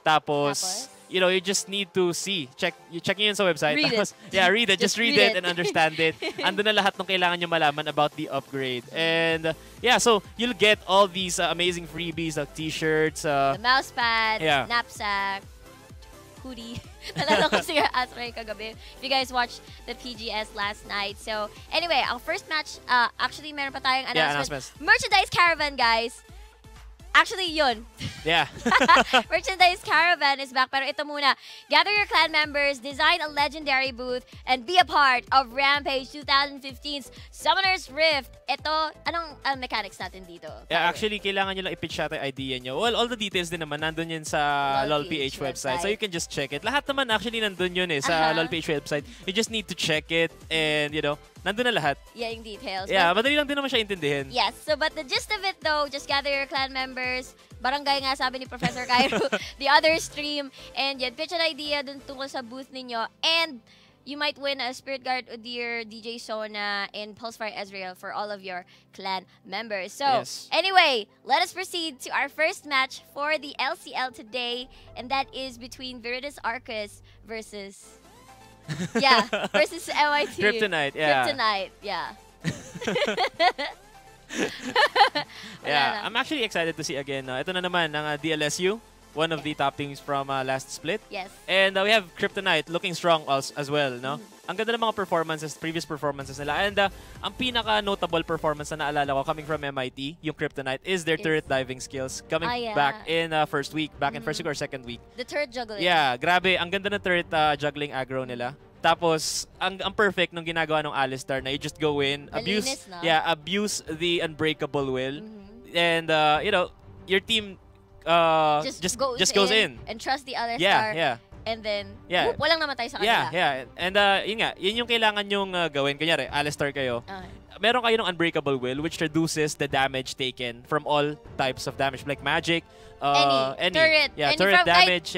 Tapos, you know, you just need to see. You check yun sa website. Read Tapos, it. yeah, read it. Just read it and understand it. Andun na lahat ng kailangan nyo malaman about the upgrade. And, yeah, so you'll get all these amazing freebies like t-shirts. The mouse pad, knapsack, hoodie. Nalala ko siya Asray kagabi. If you guys watched the PGS last night. So, anyway, ang first match, actually, meron pa tayong announcement. Merchandise Caravan, guys. Actually, yun. Yeah. Merchandise Caravan is back. Pero ito muna. Gather your clan members, design a legendary booth, and be a part of Rampage 2015's Summoner's Rift. Ito, anong mechanics natin dito? Yeah, actually, kailangan nyo lang i-pitch natin yung idea nyo. Well, all the details din naman, nandun yun sa LOLPH website. So you can just check it. Lahat naman actually nandun yun sa LOLPH website. You just need to check it and, you know, nandun na lahat. Yeah, yung details. Yeah, madali lang din naman siya intindihin. Yes, so but the gist of it though, just gather your clan members, barangay nga sabi ni Professor Cairo, the other stream, and yan, pitch an idea dun tungkol sa booth ninyo, and you might win a Spirit Guard Udyr, DJ Sona, and Pulsefire Ezreal for all of your clan members. So, anyway, let us proceed to our first match for the LCL today, and that is between Viridis Arcus versus... versus MIT. Kryptonite, yeah. Kryptonite, yeah. Yeah, I'm actually excited to see again. Ito na naman ng DLSU, one of the top teams from last split. Yes. And we have Kryptonite looking strong as well, no? Ang ganda ng mga performances, previous performances nila. And ang pinaka-notable performance na naalala ko coming from MIT, yung Kryptonite, is their turret diving skills coming back in first week, in first week or second week. The turret juggling. Yeah, grabe. Ang ganda ng turret juggling aggro nila. Tapos, ang perfect nung ginagawa ng Alistar na you just go in, abuse the unbreakable will, and you know, your team just goes in and trust the other star. And then, whoop, walang namatay sa kanila. And yun nga, yun yung kailangan yung gawin. Kunyari, Alistar kayo. Meron kayo ng unbreakable will which reduces the damage taken from all types of damage like magic, any turret, turret damage,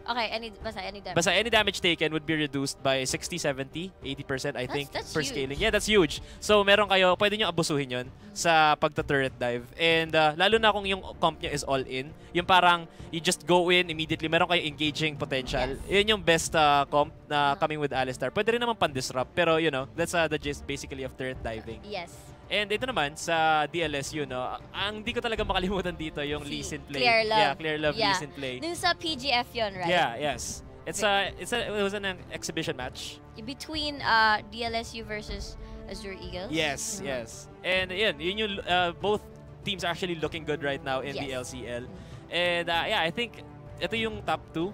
Okay, basta any damage. Basta any damage taken would be reduced by 60, 70, 80% I think that's per huge. scaling. Yeah, that's huge. So meron kayo, pwede nyo abusuhin yun sa pagta-turret dive. And lalo na kung yung comp nyo is all in, yung parang you just go in immediately, meron kayo engaging potential. Yun yung best comp na coming with Alistar. Pwede rin naman pan-disrupt, pero you know, that's the gist basically of turret diving. Yes. And ito naman sa DLSU, no, ang di ko talaga makalimutan dito yung Lee Sin play. Clear Love. Yeah, Clear Love Lee Sin play. Dun sa PGF yun, right? Yeah, yes. It was an exhibition match between DLSU versus Azure Eagles. Yes, yes. And yun yung both teams are actually looking good right now in the LCL. And yeah, I think ito yung top 2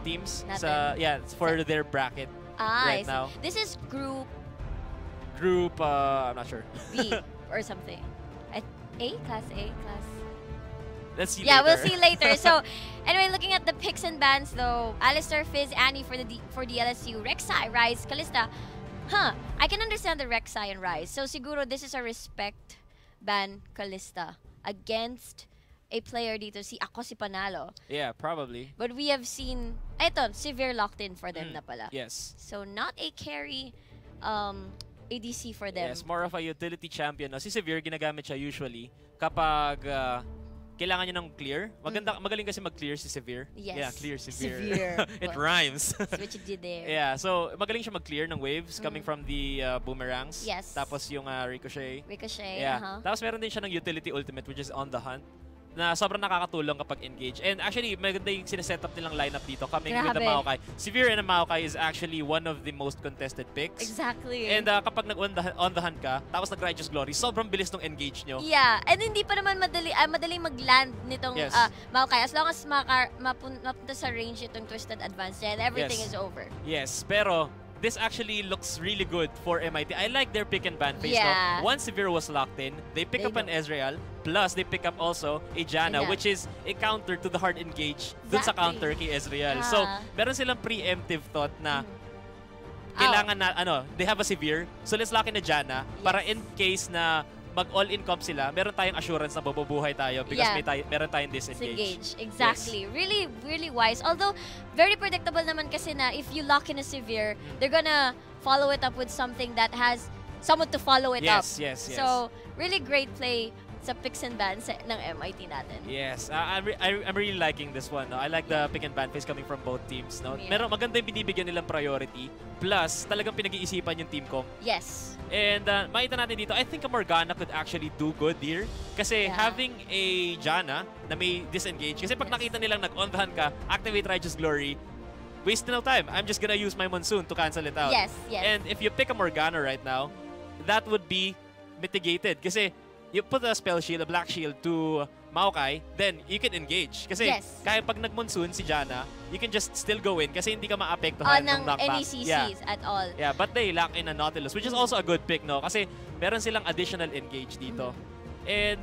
teams for their bracket right now. This is group I'm not sure. B or something. Class A. Let's see later. We'll see later. So, anyway, looking at the picks and bans though, Alistar, Fizz, Annie for DLSU, Rek'Sai, Ryze, Kalista. I can understand the Rek'Sai and Ryze. So, siguro this is a respect ban Kalista against a player dito, si Panalo. Yeah, probably. But we have seen, ito, severe locked in for them na pala. Yes. So, not a carry ADC for them. Yes, more of a utility champion. No? Si Severe, ginagamit siya usually kapag kailangan niya ng clear. Magaling kasi mag-clear si Severe. Yes. Yeah, clear Severe. It rhymes. Switch it did there. Yeah, so magaling siya mag-clear ng waves coming from the boomerangs. Yes. Tapos yung Ricochet. Yeah. Tapos meron din siya ng utility ultimate which is On the Hunt, na sobrang nakakatulong kapag engage. And actually, maganda yung sineset up nilang lineup dito coming with the Maokai. Severe and the Maokai is actually one of the most contested picks. Exactly. And kapag nag-on the hunt ka, tapos nag-Righteous Glory, sobrang bilis ng engage nyo. Yeah. And hindi pa naman madaling mag-land nitong Maokai. As long as mapunta sa range itong Twisted Advance, and everything is over. Yes. Pero, this actually looks really good for MIT. I like their pick and ban phase. No? Once Severe was locked in, they pick up an Ezreal, plus they pick up also a Janna, which is a counter to the hard engage dun sa counter kay Ezreal. So, meron silang preemptive thought na kailangan na, they have a Severe, so let's lock in a Janna para in case na mag-all-in comp sila, meron tayong assurance na mabubuhay tayo because meron tayong disengage. Exactly. Really, really wise. Although, very predictable naman kasi na if you lock in a Severe, they're gonna follow it up with something that has someone to follow it up. Yes. So, really great play sa picks and bans ng MIT natin. Yes, I'm really liking this one. No? I like the pick and ban phase coming from both teams. No? Meron maganda yung binibigyan nilang priority. Plus, talagang pinag-iisipan yung team comp. Yes. And makita natin dito, I think a Morgana could actually do good here. Kasi having a Janna na may disengage. Kasi pag nakita nilang nag-on the hand ka, activate Righteous Glory, waste no time. I'm just gonna use my Monsoon to cancel it out. Yes, yes. And if you pick a Morgana right now, that would be mitigated. Kasi you put a spell shield, a black shield to Maokai, then you can engage. Kasi kaya pag nag-Monsoon si Janna, you can just still go in kasi hindi ka maapektuhan ng knockback. Any CCs at all. Yeah, but they lack in a Nautilus, which is also a good pick, no? Kasi meron silang additional engage dito. And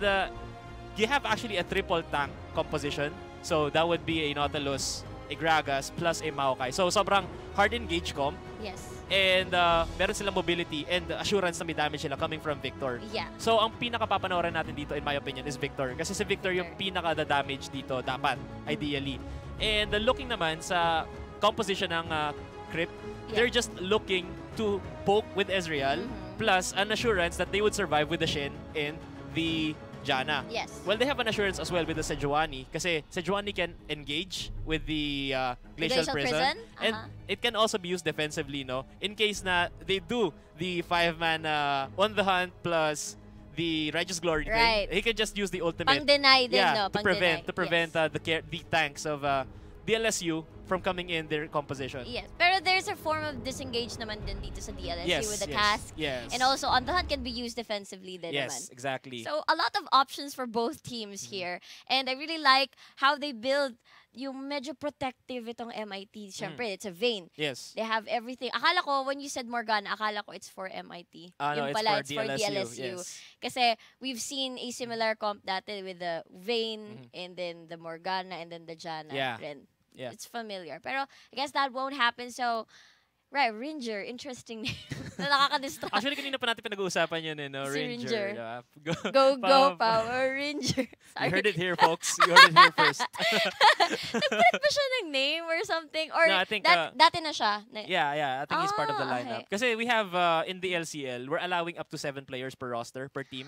you have actually a triple tank composition. So that would be a Nautilus, a Gragas, plus a Maokai. So sobrang hard engage comp. Yes. And meron silang mobility and assurance na may damage sila coming from Victor. Yeah. So ang pinaka-papanoorin natin dito, in my opinion, is Victor. Kasi si Victor yung pinaka-damage dito dapat, ideally. And looking naman sa composition ng Crypt, they're just looking to poke with Ezreal, plus an assurance that they would survive with the Shin and the Janna. Yes. Well, they have an assurance as well with the Sejuani kasi Sejuani can engage with the Glacial Prison. And it can also be used defensively, no? In case na they do the 5-man on the hunt plus the Righteous Glory thing, he can just use the ultimate. Pang-deny din, no? To prevent the tanks of DLSU from coming in their composition. Yes, pero there's a form of disengage naman din dito sa DLSU with the cask. Yes. And also on the hunt can be used defensively din naman. Yes, exactly. So a lot of options for both teams here. And I really like how they build yung medyo protective itong MIT. Siyempre, it's a Vayne. Yes. They have everything. Akala ko, when you said Morgana, akala ko it's for MIT. No, yung pala, it's for DLSU. Yes. Kasi we've seen a similar comp dati with the Vayne, and then the Morgana, and then the Janna. Yeah. It's familiar. Pero I guess that won't happen. So, Ranger. Interesting name. Nakaka-distract. Actually, kanina pa natin pinag-uusapan yun, no? Si Ranger. Go, Power Ranger. You heard it here, folks. You heard it here first. Nagpalit ba siya ng name or something? Or no, I think, dati na siya? Yeah. I think he's part of the lineup. Okay. Kasi we have, in the LCL, we're allowing up to 7 players per roster, per team.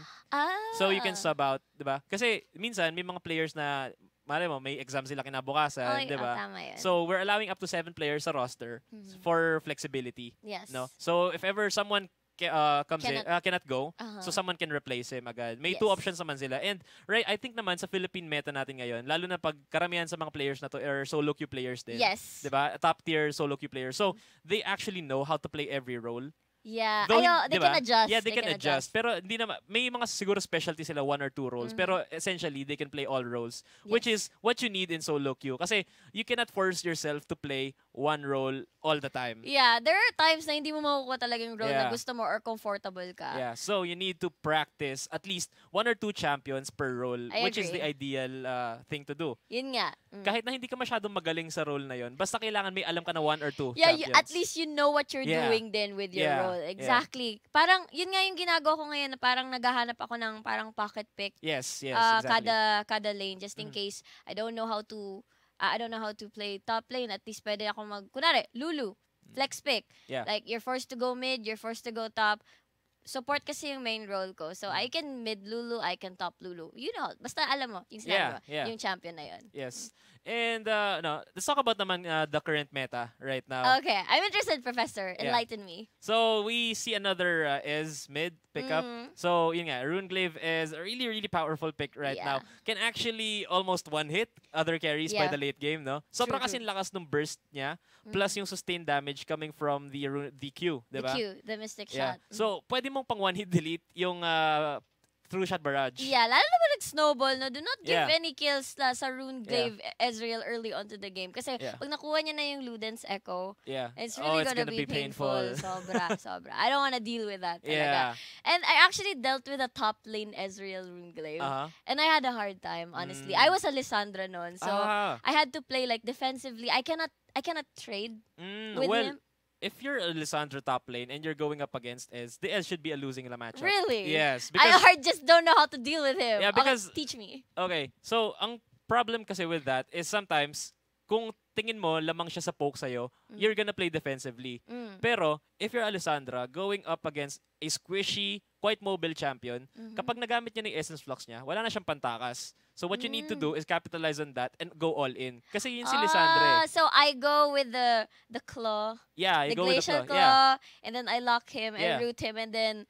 So you can sub out, diba? Kasi minsan, may mga players na malay mo, may exam sila kinabukasan, di ba? Tama yun. So, we're allowing up to 7 players sa roster for flexibility. Yes. No? So, if ever someone cannot go, so someone can replace him agad. May 2 options naman sila. And, I think naman sa Philippine meta natin ngayon, lalo na pag karamihan sa mga players na to are solo queue players din. Yes. Di ba? Top tier solo queue players. So, they actually know how to play every role. Yeah. They can adjust. Yeah, they can adjust. Pero hindi naman, may mga siguro specialty sila 1 or 2 roles. Pero essentially, they can play all roles. Which is what you need in solo queue. Kasi you cannot force yourself to play 1 role all the time. Yeah, there are times na hindi mo makukuha talaga yung role na gusto mo or comfortable ka. Yeah, so you need to practice at least 1 or 2 champions per role. Which is the ideal thing to do. Yun nga. Kahit na hindi ka masyadong magaling sa role na yun, basta kailangan may alam ka na 1 or 2 yeah, champions. At least you know what you're doing then with your role. Exactly. Parang, yun nga yung ginagawa ko ngayon na parang naghahanap ako ng parang pocket pick. Yes, exactly. Kada lane, just in case I don't know how to play top lane. At least pwede ako kunwari, Lulu, flex pick. Yeah. Like, you're forced to go mid, you're forced to go top. Support kasi yung main role ko. So, I can mid Lulu, I can top Lulu. You know, basta alam mo, yung sinabi mo, yung champion na yun. Yes. And, let's talk about naman the current meta right now. Okay. I'm interested, Professor. Enlighten me. So, we see another Ez mid pickup. So, yun nga, Runeglaive is a really, really powerful pick right now. Can actually almost one-hit other carries by the late game, no? Sobrang kasing lakas ng burst niya, plus yung sustained damage coming from the Q, diba? The Q, the Mystic Shot. So, pwede mong pang one-hit delete yung through shot barrage. Yeah, lalo naman nag-snowball, no? Do not give any kills sa Runeglaive Ezreal early on to the game. Kasi pag nakuha niya na yung Luden's Echo, it's really gonna be painful. Sobra. I don't wanna deal with that talaga. And I actually dealt with a top lane Ezreal Runeglaive. And I had a hard time, honestly. I was a Lissandra noon, so I had to play like defensively. I cannot trade with him. If you're a Lissandra top lane and you're going up against Ez, the Ez should be a losing matchup. Really? Yes. I just don't know how to deal with him. Yeah, because... Okay, teach me. Okay. So, ang problem kasi with that is sometimes, kung tingin mo lamang siya sa poke sa'yo, you're gonna play defensively. Pero, if you're Alessandra, going up against a squishy, quite mobile champion, kapag nagamit niya ng Essence Flux niya, wala na siyang pantakas. So what you need to do is capitalize on that and go all in. Kasi yun si Lissandra. So I go with the claw. Yeah, you the go with the glacial claw. Yeah. And then I lock him and root him and then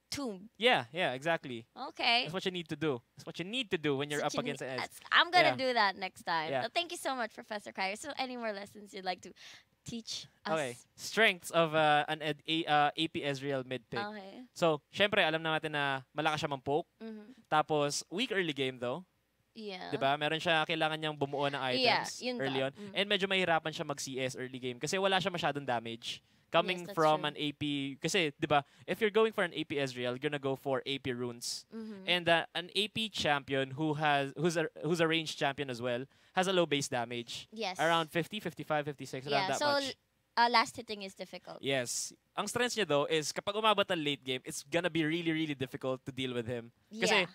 tomb. Yeah, exactly. Okay. That's what you need to do. That's what you need to do when you're up against an edge. I'm gonna do that next time. Yeah. Thank you so much, Professor Kai. So any more lessons you'd like to teach us? Okay. Strengths of an AP Ezreal mid pick. Okay. So, syempre, alam natin na malakas siya mang-poke. Tapos, weak early game though. Yeah. Diba? Meron siya, kailangan niyang bumuo ng items early on. And medyo mahirapan siya mag-CS early game kasi wala siya masyadong damage. Coming from an AP, kasi, diba, if you're going for an AP Ezreal, you're gonna go for AP runes. And an AP champion who's a ranged champion as well, has a low base damage. Yes. Around 50, 55, 56, around that much. Last hitting is difficult. Yes. Ang strengths niya though is kapag umabot ng late game, it's gonna be really, really difficult to deal with him. Kasi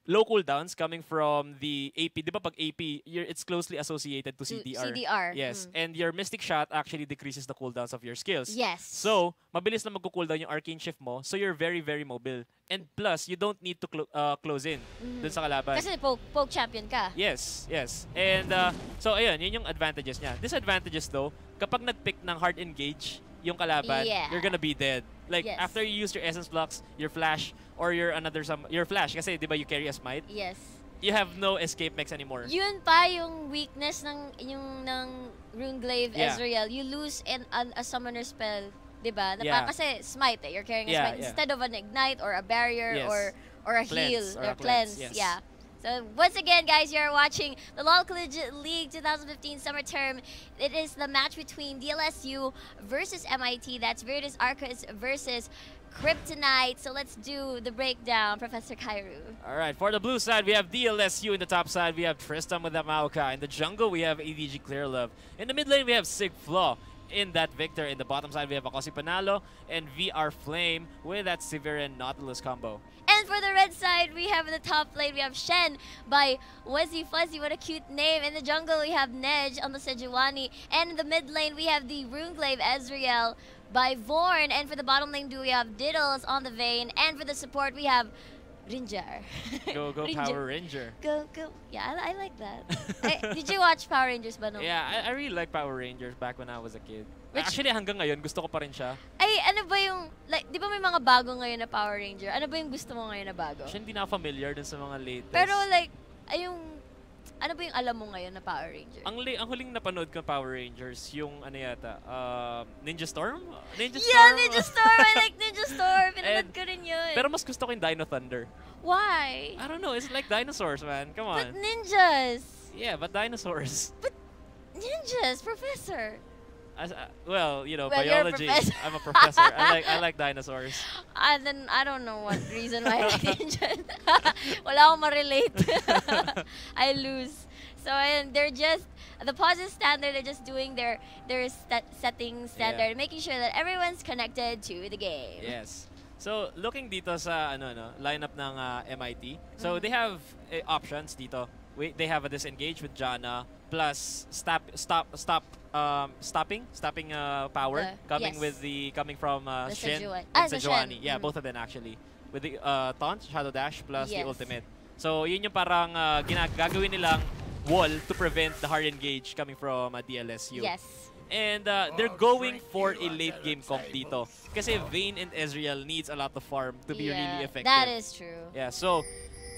low cooldowns coming from the AP. Di ba pag AP, it's closely associated to CDR. CDR. Yes. And your Mystic Shot actually decreases the cooldowns of your skills. Yes. So, mabilis na magko-cooldown yung Arcane Shift mo. So, you're very, very mobile. And plus, you don't need to close in dun sa kalaban. Kasi poke champion ka. Yes. And, so, ayun, yun yung advantages niya. Disadvantages though, kapag nag-pick ng hard engage yung kalaban, you're gonna be dead. Like, after you use your Essence Flux, your Flash, or your Flash, kasi di ba you carry a Smite? Yes. You have no escape mechs anymore. Yun pa yung weakness ng Runeglaive Ezreal. You lose a summoner spell, di ba? Kasi Smite, you're carrying a Smite instead of an Ignite or a Barrier or a heal or cleanse. Yeah. So once again, guys, you're watching the LoL Collegiate League 2015 Summer Term. It is the match between DLSU versus MIT. That's Virtus Arcus versus Kryptonite. So let's do the breakdown, Professor Kairu. All right, for the blue side, we have DLSU. In the top side, we have Tristan with the Maoka. In the jungle, we have ADG Clearlove. In the mid lane, we have Sig Flaw. In that Victor. In the bottom side, we have Akosi Panalo and VR Flame with that Severin Nautilus combo. And for the red side, we have in the top lane, we have Shen by Wuzzy Fuzzy. What a cute name. In the jungle, we have Nej on the Sejuani. And in the mid lane, we have the Runeglaive Ezreal by Vorn. And for the bottom lane, we have Diddles on the Vayne. And for the support, we have Ranger. Go Ranger. Power Ranger. Go. Yeah, I like that. Did you watch Power Rangers ba no? Yeah, I really like Power Rangers back when I was a kid. Actually, hanggang ngayon, gusto ko pa rin siya. Ay, ano ba yung, like, di ba may mga bago ngayon na Power Ranger? Ano ba yung gusto mo ngayon na bago? Actually, hindi na familiar dun sa mga latest. Pero like, ano ba yung alam mo ngayon na Power Ranger? Ang huling napanood ko Power Rangers, yung ano yata, Ninja Storm? Ninja Storm! I like Ninja Storm! Pinanood ko rin yun. Pero mas gusto ko yung Dino Thunder. Why? I don't know, it's like dinosaurs, man. Come on. But ninjas! Yeah, but dinosaurs. But ninjas, Professor! Well, you know, well, biology. I'm a professor. I like dinosaurs. And then I don't know what reason why I like ninjas. Wala akong ma-relate. I lose. So and they're just the positive standard. They're just doing their setting standard, making sure that everyone's connected to the game. Yes. So looking dito sa lineup ng MIT. So they have options dito. They have a disengage with Janna plus stopping power coming from Shin and Sejuani. Yeah, both of them actually. With the taunt, Shadow Dash plus the ultimate. So yun yung parang gagawin nilang wall to prevent the hard engage coming from DLSU. Yes. And they're going for a late game comp dito. Kasi Vayne and Ezreal needs a lot of farm to be really effective. That is true. Yeah, so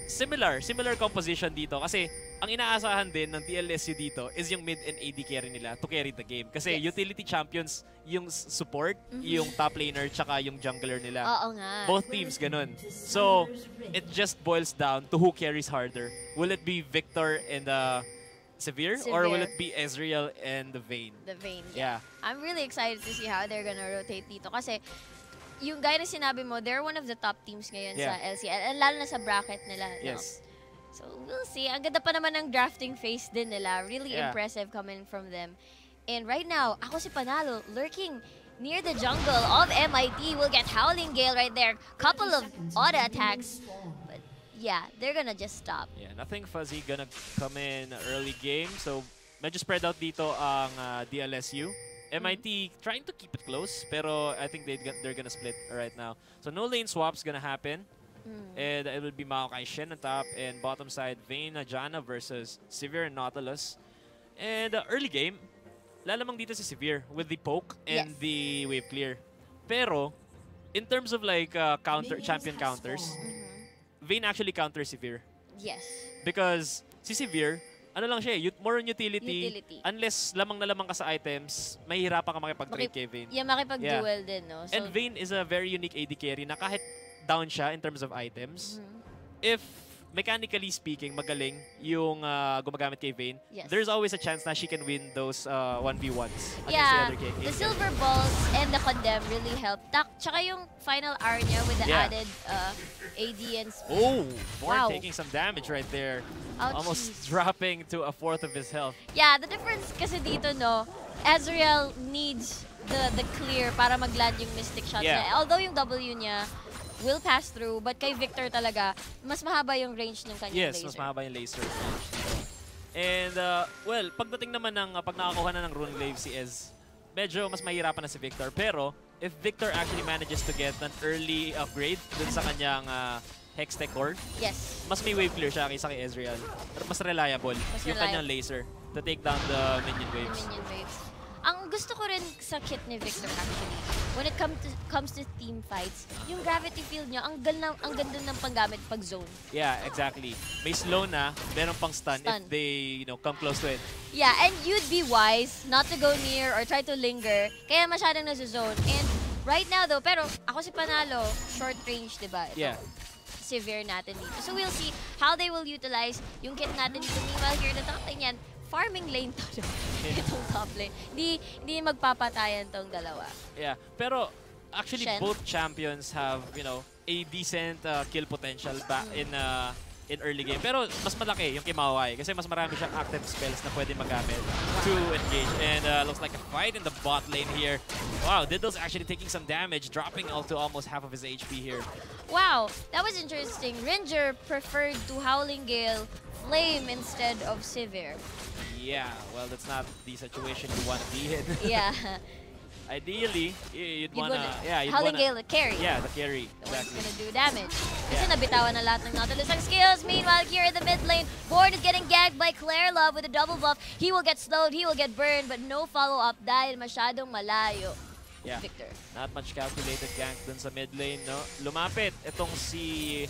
similar composition dito kasi ang inaasahan din ng DLSU dito is yung mid and AD carry nila to carry the game. Kasi utility champions yung support, yung top laner, tsaka yung jungler nila. Oo nga. Both teams ganun. So, it just boils down to who carries harder. Will it be Victor and Severe, or will it be Ezreal and the Vayne? The Vayne, yeah. I'm really excited to see how they're gonna rotate dito kasi yung gaya na sinabi mo, they're one of the top teams ngayon sa LCL, lalo na sa bracket nila. Yes. No? So, we'll see. Ang ganda pa naman ng drafting phase din nila. Really impressive coming from them. And right now, ako si Panalo, lurking near the jungle of MIT. Will get Howling Gale right there. Couple of auto attacks. But yeah, they're gonna just stop. Yeah, nothing fuzzy gonna come in early game. So, medyo spread out dito ang DLSU. MIT trying to keep it close, pero I think they're gonna split right now. So no lane swaps gonna happen. And it will be Maokai Shen on top, and bottom side, Vayne, Janna versus Severe and Nautilus. And early game, lalamang dito si Severe with the poke and the wave clear. Pero, in terms of like champion counters, Vayne actually counters Severe. Yes. Because si Severe, ano lang siya, more on utility. Unless lamang na lamang ka sa items, mahihirapan ka makipag-trade kay Vayne. Yeah, makipag-duel din, no? So, and Vayne is a very unique AD carry na kahit down siya in terms of items, if mechanically speaking, magaling yung gumagamit kay Vayne, there's always a chance na she can win those 1v1s against the other KK. The silver balls and the condemn really help. Tsaka yung final hour niya with the added AD and speed. Oh, Vorn taking some damage right there. Ouch. Almost dropping to a fourth of his health. Yeah, the difference kasi dito, no, Ezreal needs the clear para mag-land yung Mystic shots niya. Although yung W niya will pass through, but kay Victor talaga, mas mahaba yung range ng kanyang laser. Yes, mas mahaba yung laser range. And, well, pagdating naman ng, pag nakakuha na ng rune glaive si Ez, medyo mas mahirapan na si Victor. Pero, if Victor actually manages to get an early upgrade dun sa kanyang Hextech core, mas may wave clear siya kaysa kay Ezreal. Mas reliable yung kanyang laser to take down the minion waves. Ang gusto ko rin sa kit ni Victor actually, when it comes to team fights, yung gravity field niya, ang ganda ng panggamit pag zone. Yeah, exactly. May slow na, meron pang stun if they, come close to it. Yeah, and you'd be wise not to go near or try to linger, kaya masyadong nasa zone. And right now though, pero ako si Panalo, short range, diba? Ito, Severe natin dito. So we'll see how they will utilize yung kit natin dito. Meanwhile, here na takotay niyan, farming lane to itong top lane. Hindi magpapatayan tong dalawa. Yeah, pero actually both champions have, a decent kill potential back in early game. Pero mas malaki yung kay Mawai kasi mas marami siyang active spells na pwede magamit to engage. And looks like a fight in the bot lane here. Wow, Diddle's actually taking some damage, dropping to almost half of his HP here. Wow, that was interesting. Ranger preferred to Howling Gale Flame instead of Severe. Yeah, well, that's not the situation you want to be in. Yeah. Ideally, you'd wanna Howling Gale, the carry. Yeah, the carry. Exactly. Gonna do damage. Kasi nabitawan na lahat ng Nautilus ang skills. Meanwhile, here in the mid lane, Born is getting gagged by Claire Love with a double buff. He will get slowed, he will get burned, but no follow-up dahil masyadong malayo. Yeah, Victor. Not much calculated gank dun sa mid lane, no? Lumapit itong si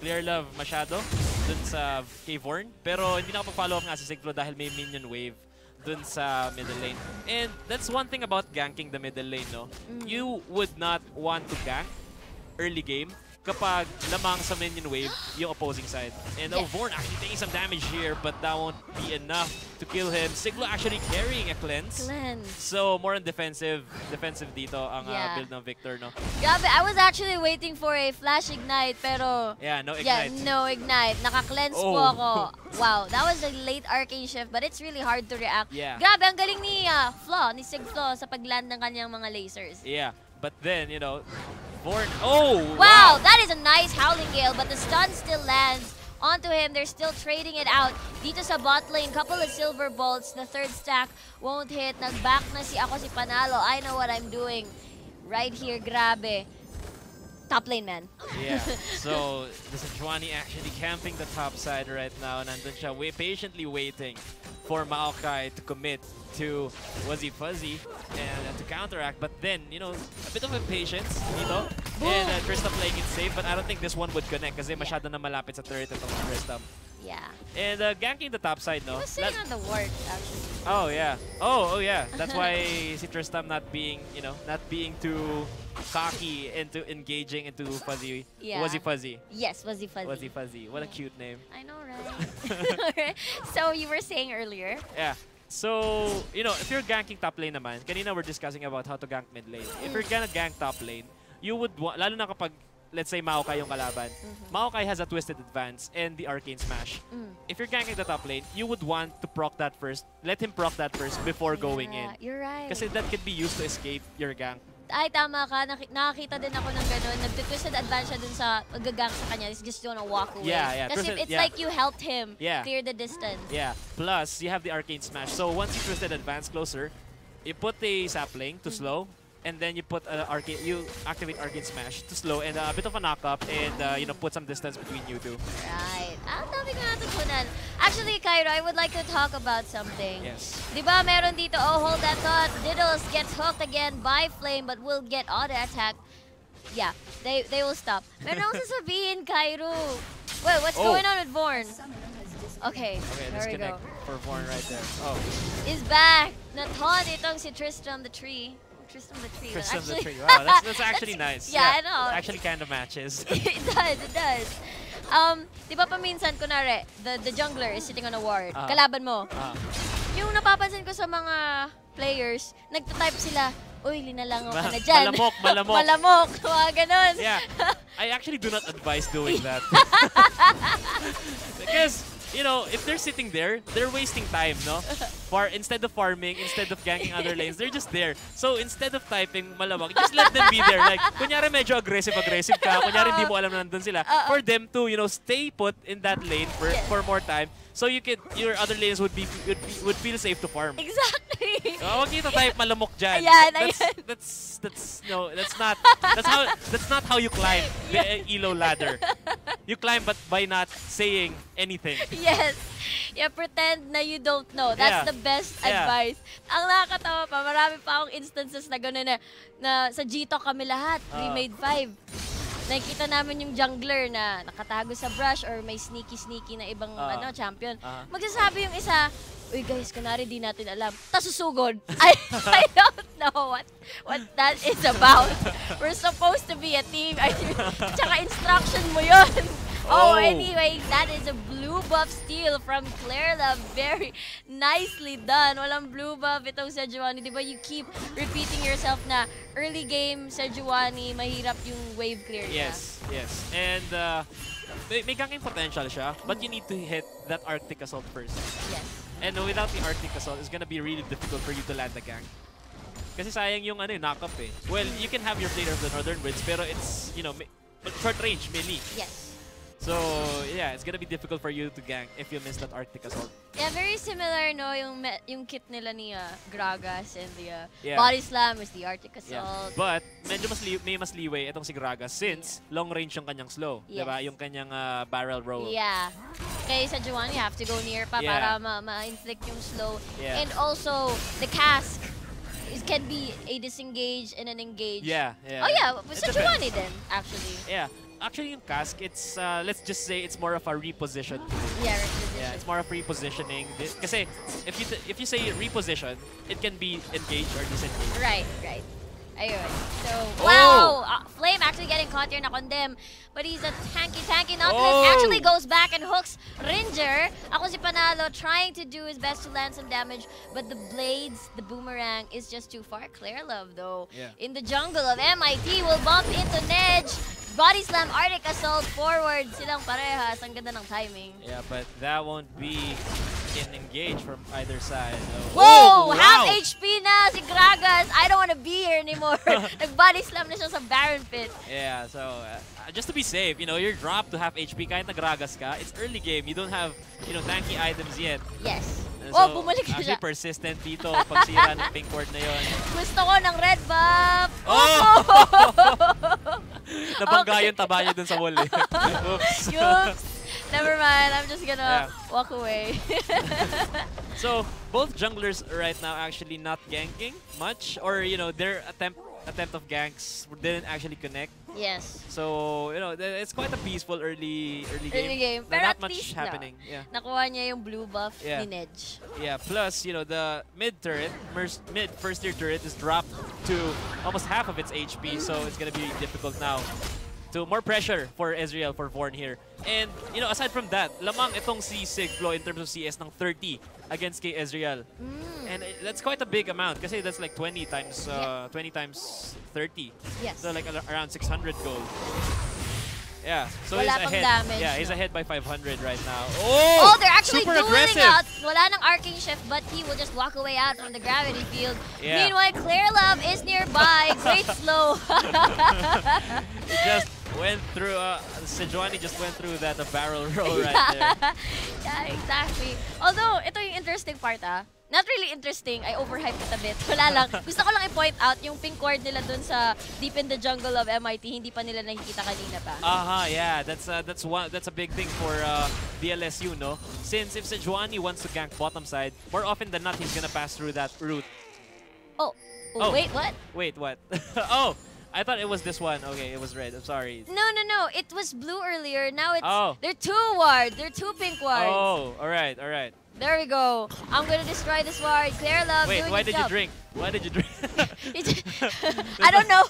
Clear Love masyado dun sa kay Vorn. Pero hindi nakapag-follow up nga si Sigflo dahil may minion wave dun sa middle lane. And that's one thing about ganking the middle lane, no? You would not want to gank early game kapag lamang sa minion wave yung opposing side. And Vorn actually taking some damage here, but that won't be enough to kill him. Siglo actually carrying a cleanse. So more on defensive dito ang build ng Victor, no? Grabe, I was actually waiting for a flash ignite, pero no ignite. Yeah, no ignite. Naka-cleanse po ako. Wow, that was a late arcane shift, but it's really hard to react. Yeah. Grabe, ang galing ni Sigflo sa pagland ng kanyang mga lasers. Yeah, but then, Vorn, wow, that is a nice Howling Gale, but the stun still lands onto him. They're still trading it out. Dito sa bot lane, couple of silver bolts. The third stack won't hit. Nag-back na ako si Panalo. I know what I'm doing. Right here, grabe. Top lane, man. Yeah, so this is Juani actually camping the top side right now. Nandun siya patiently waiting for Maokai to commit to Wuzzy Fuzzy and to counteract. But then, a bit of impatience dito. And Trista playing it safe, but I don't think this one would connect kasi masyado na malapit sa turret itong Trista. Yeah. And ganking the top side, no? He was sitting on the ward, actually. Oh, yeah. Oh, yeah. That's why si Tristam not being too cocky into engaging into Fuzzy. Yeah. Wuzzy Fuzzy. Yes, Wuzzy Fuzzy. Wuzzy Fuzzy. What a cute name. I know, right? So you were saying earlier? Yeah. So, if you're ganking top lane naman, kanina we're discussing about how to gank mid lane. If you're gonna gank top lane, you would lalo na kapag let's say Maokai yung kalaban. Maokai has a Twisted Advance and the Arcane Smash. If you're ganking the top lane, you would want to proc that first. Let him proc that first before going in. You're right. Kasi that could be used to escape your gank Ay, tama ka. Nakakita din ako ng gano'n. Nagtitwisted advance siya dun sa paggagang sa kanya. He's just gonna walk away. Yeah. Kasi it's like you helped him clear the distance. Yeah. Plus, you have the arcane smash. So once you twisted advance closer, you put the sapling to slow, and then you put you activate arcane smash to slow, and a bit of a knock-up, and you know, put some distance between you two. Right. Ang dami ko natutunan. Actually, Cairo, I would like to talk about something. Yes. Diba meron dito, oh, hold that thought. Diddles gets hooked again by Flame but will get auto attack. Yeah, they will stop. Meron akong sasabihin, Cairo. Wait, what's going on with Vorn? Okay, there we go. For Vorn right there. Oh. Is back. Nathon itong si Tristram the Tree. Tristram the Tree. Tristram the Tree. Wow, that's actually nice. Yeah, I know. Actually kind of matches. It does. Di ba paminsan, kunwari, the jungler is sitting on a ward. Kalaban mo. Yung napapansin ko sa mga players, nagtatype sila, uy, linalangaw ka na dyan. Malamok. Malamok. Mga ganun. Yeah. I actually do not advise doing that. Because, you know, if they're sitting there, they're wasting time, no? Instead of farming, instead of ganking other lanes, they're just there. So instead of typing malamok, just let them be there. Like, kunyari medyo aggressive ka, kunyari hindi mo alam na nandun sila. For them to, you know, stay put in that lane for more time. So your other lanes would feel safe to farm. Exactly. So, wag kita type malamok dyan. Ayan. That's not how you climb the elo ladder. You climb but by not saying anything. Yes. Yeah, pretend na you don't know. That's the best advice. Ang nakakatawa pa, marami pa akong instances na gano'n na sa G-Talk kami lahat. We made 5. Nakikita namin yung jungler na nakatago sa brush or may sneaky na ibang champion. Magsasabi yung isa, uy guys, kunwari di natin alam. Tapos susugod. I don't know what that is about. We're supposed to be a team. Tsaka instruction mo yun. Oh, anyway, that is a blue buff steal from Clarela. Very nicely done. Walang blue buff itong Sejuani. Diba you keep repeating yourself na early game Sejuani, mahirap yung wave clear niya. Yes. And may ganking potential siya, but you need to hit that Arctic Assault first. Yes. And without the Arctic Assault, it's gonna be really difficult for you to land the gank. Kasi sayang yung knock-up eh. Well, you can have your Blade of the Northern Winds, pero it's, you know, short range, melee. Yes. So, yeah, it's gonna be difficult for you to gank if you miss that Arctic Assault. Yeah, very similar, no, yung kit nila ni Gragas and the Body Slam is the Arctic Assault. Yeah. But, medyo may mas leeway itong si Gragas since long range yung kanyang slow. Yes. Diba? Yung kanyang barrel roll. Yeah. Kaya sa Juan, you have to go near pa para ma-inflict yung slow. Yeah. And also, the cask can be a disengage and an engage. Yeah. Oh yeah, sa Juani then, actually. Yeah. Actually, yung cask, it's, let's just say it's more of a reposition. Yeah, reposition. Yeah, it's more of repositioning. Kasi if you say reposition, it can be engaged or disengaged. Right. Ayun. So, wow! Flame actually getting caught here na condemn. But he's a tanky Nautilus. Actually goes back and hooks Ringer. Ako si Panalo trying to do his best to land some damage. But the blades, the boomerang is just too far. Claire Love though. Yeah. In the jungle of MIT will bump into Nedge. Body Slam, Arctic Assault, forward. Silang parehas. Ang ganda ng timing. Yeah, but that won't be engage from either side. So. Whoa! Wow. Half HP na si Gragas. I don't want to be here anymore. Nag-body slam na siya sa Baron Pit. Yeah, so just to be safe, you know, you're dropped to half HP kahit nag-Gragas ka. It's early game. You don't have, you know, tanky items yet. Yes. So, bumalik na siya. Actually persistent dito pagsira ng pink ward na yun. Gusto ko ng red buff. Nabangga yung taba niya dun sa wall eh. Oops. Never mind. I'm just gonna walk away. So, both junglers right now actually not ganking much, or you know, their attempt of ganks didn't actually connect. Yes. So, you know, it's quite a peaceful early game. Pero not at much least, happening. Yeah. Nakuha niya yung blue buff ni Nedge. Yeah, plus, you know, the mid turret, mid first tier turret is dropped to almost half of its HP, so it's gonna be difficult now. So more pressure for Ezreal, for Vorn here. And, you know, aside from that, lamang itong si Sigflo in terms of CS ng 30 against kay Ezreal. And that's quite a big amount kasi that's like 20 times 30. Yes. So like around 600 gold. Yeah, so Wala he's pang ahead. damage, Yeah, he's no? ahead by 500 right now. Oh, they're actually super dueling aggressive. out. Wala nang arcing shift, but he will just walk away out from the gravity field. Yeah. Meanwhile, Claire Love is nearby. Great slow. He just went through, Sejuani just went through that barrel roll right there. Yeah, exactly. Although, ito yung interesting part Not really interesting. I overhyped it a bit. Wala lang. Gusto ko lang i-point out yung pink ward nila dun sa deep in the jungle of MIT. Hindi pa nila nakikita kanina pa. Yeah. That's a big thing for DLSU, no? Since if Sejuani wants to gank bottom side, more often than not, he's gonna pass through that route. Oh, wait, what? Wait, what? Oh, I thought it was this one. Okay, it was red. I'm sorry. No. It was blue earlier. Now it's... Oh. They're two wards. They're two pink wards. Oh, all right. There we go. I'm gonna destroy this ward. Claire Love Wait, doing why did you his job. drink? Why did you drink? I don't know.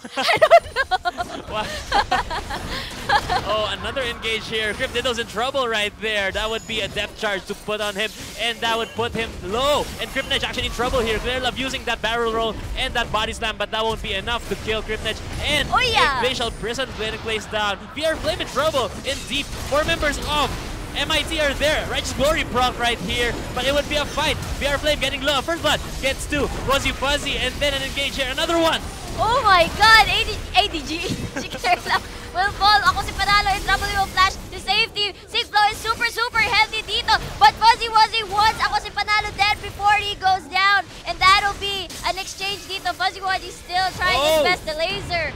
Oh, another engage here. Cryptido's in trouble right there. That would be a depth charge to put on him, and that would put him low. And Cryptidge actually in trouble here. Claire Love using that barrel roll and that body slam, but that won't be enough to kill Cryptidge. And Glacial Prison being placed down. VR Flame in trouble in deep. 4 members of MIT are there. Righteous Glory proc right here, but it would be a fight. VR Flame getting low. First blood gets 2. Fuzzy Fuzzy, and then an engage here. Another one. Oh my god! ADG. Claire Love will fall. Ako si Panalo in trouble with flash to safety. Safe flow is super healthy dito. But Fuzzy Wuzzy wants ako si Panalo dead before he goes down. And that'll be an exchange dito. Fuzzy Wuzzy still trying his best. The laser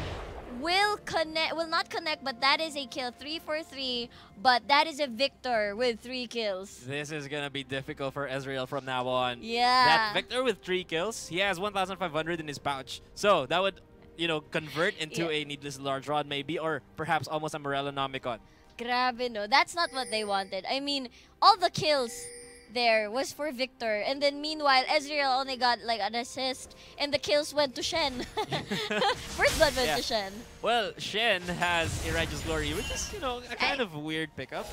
will not connect, but that is a kill. 3 for 3, but that is a victor with 3 kills. This is gonna be difficult for Ezreal from now on. Yeah. That victor with 3 kills, he has 1,500 in his pouch. So that would, convert into a needless large rod maybe, or perhaps almost a Morellonomicon. Grabe, no? That's not what they wanted. I mean, all the kills there was for Victor, and then meanwhile Ezreal only got like an assist, and the kills went to Shen. First blood went to Shen. Well, Shen has a Righteous Glory, which is a kind of weird pickup.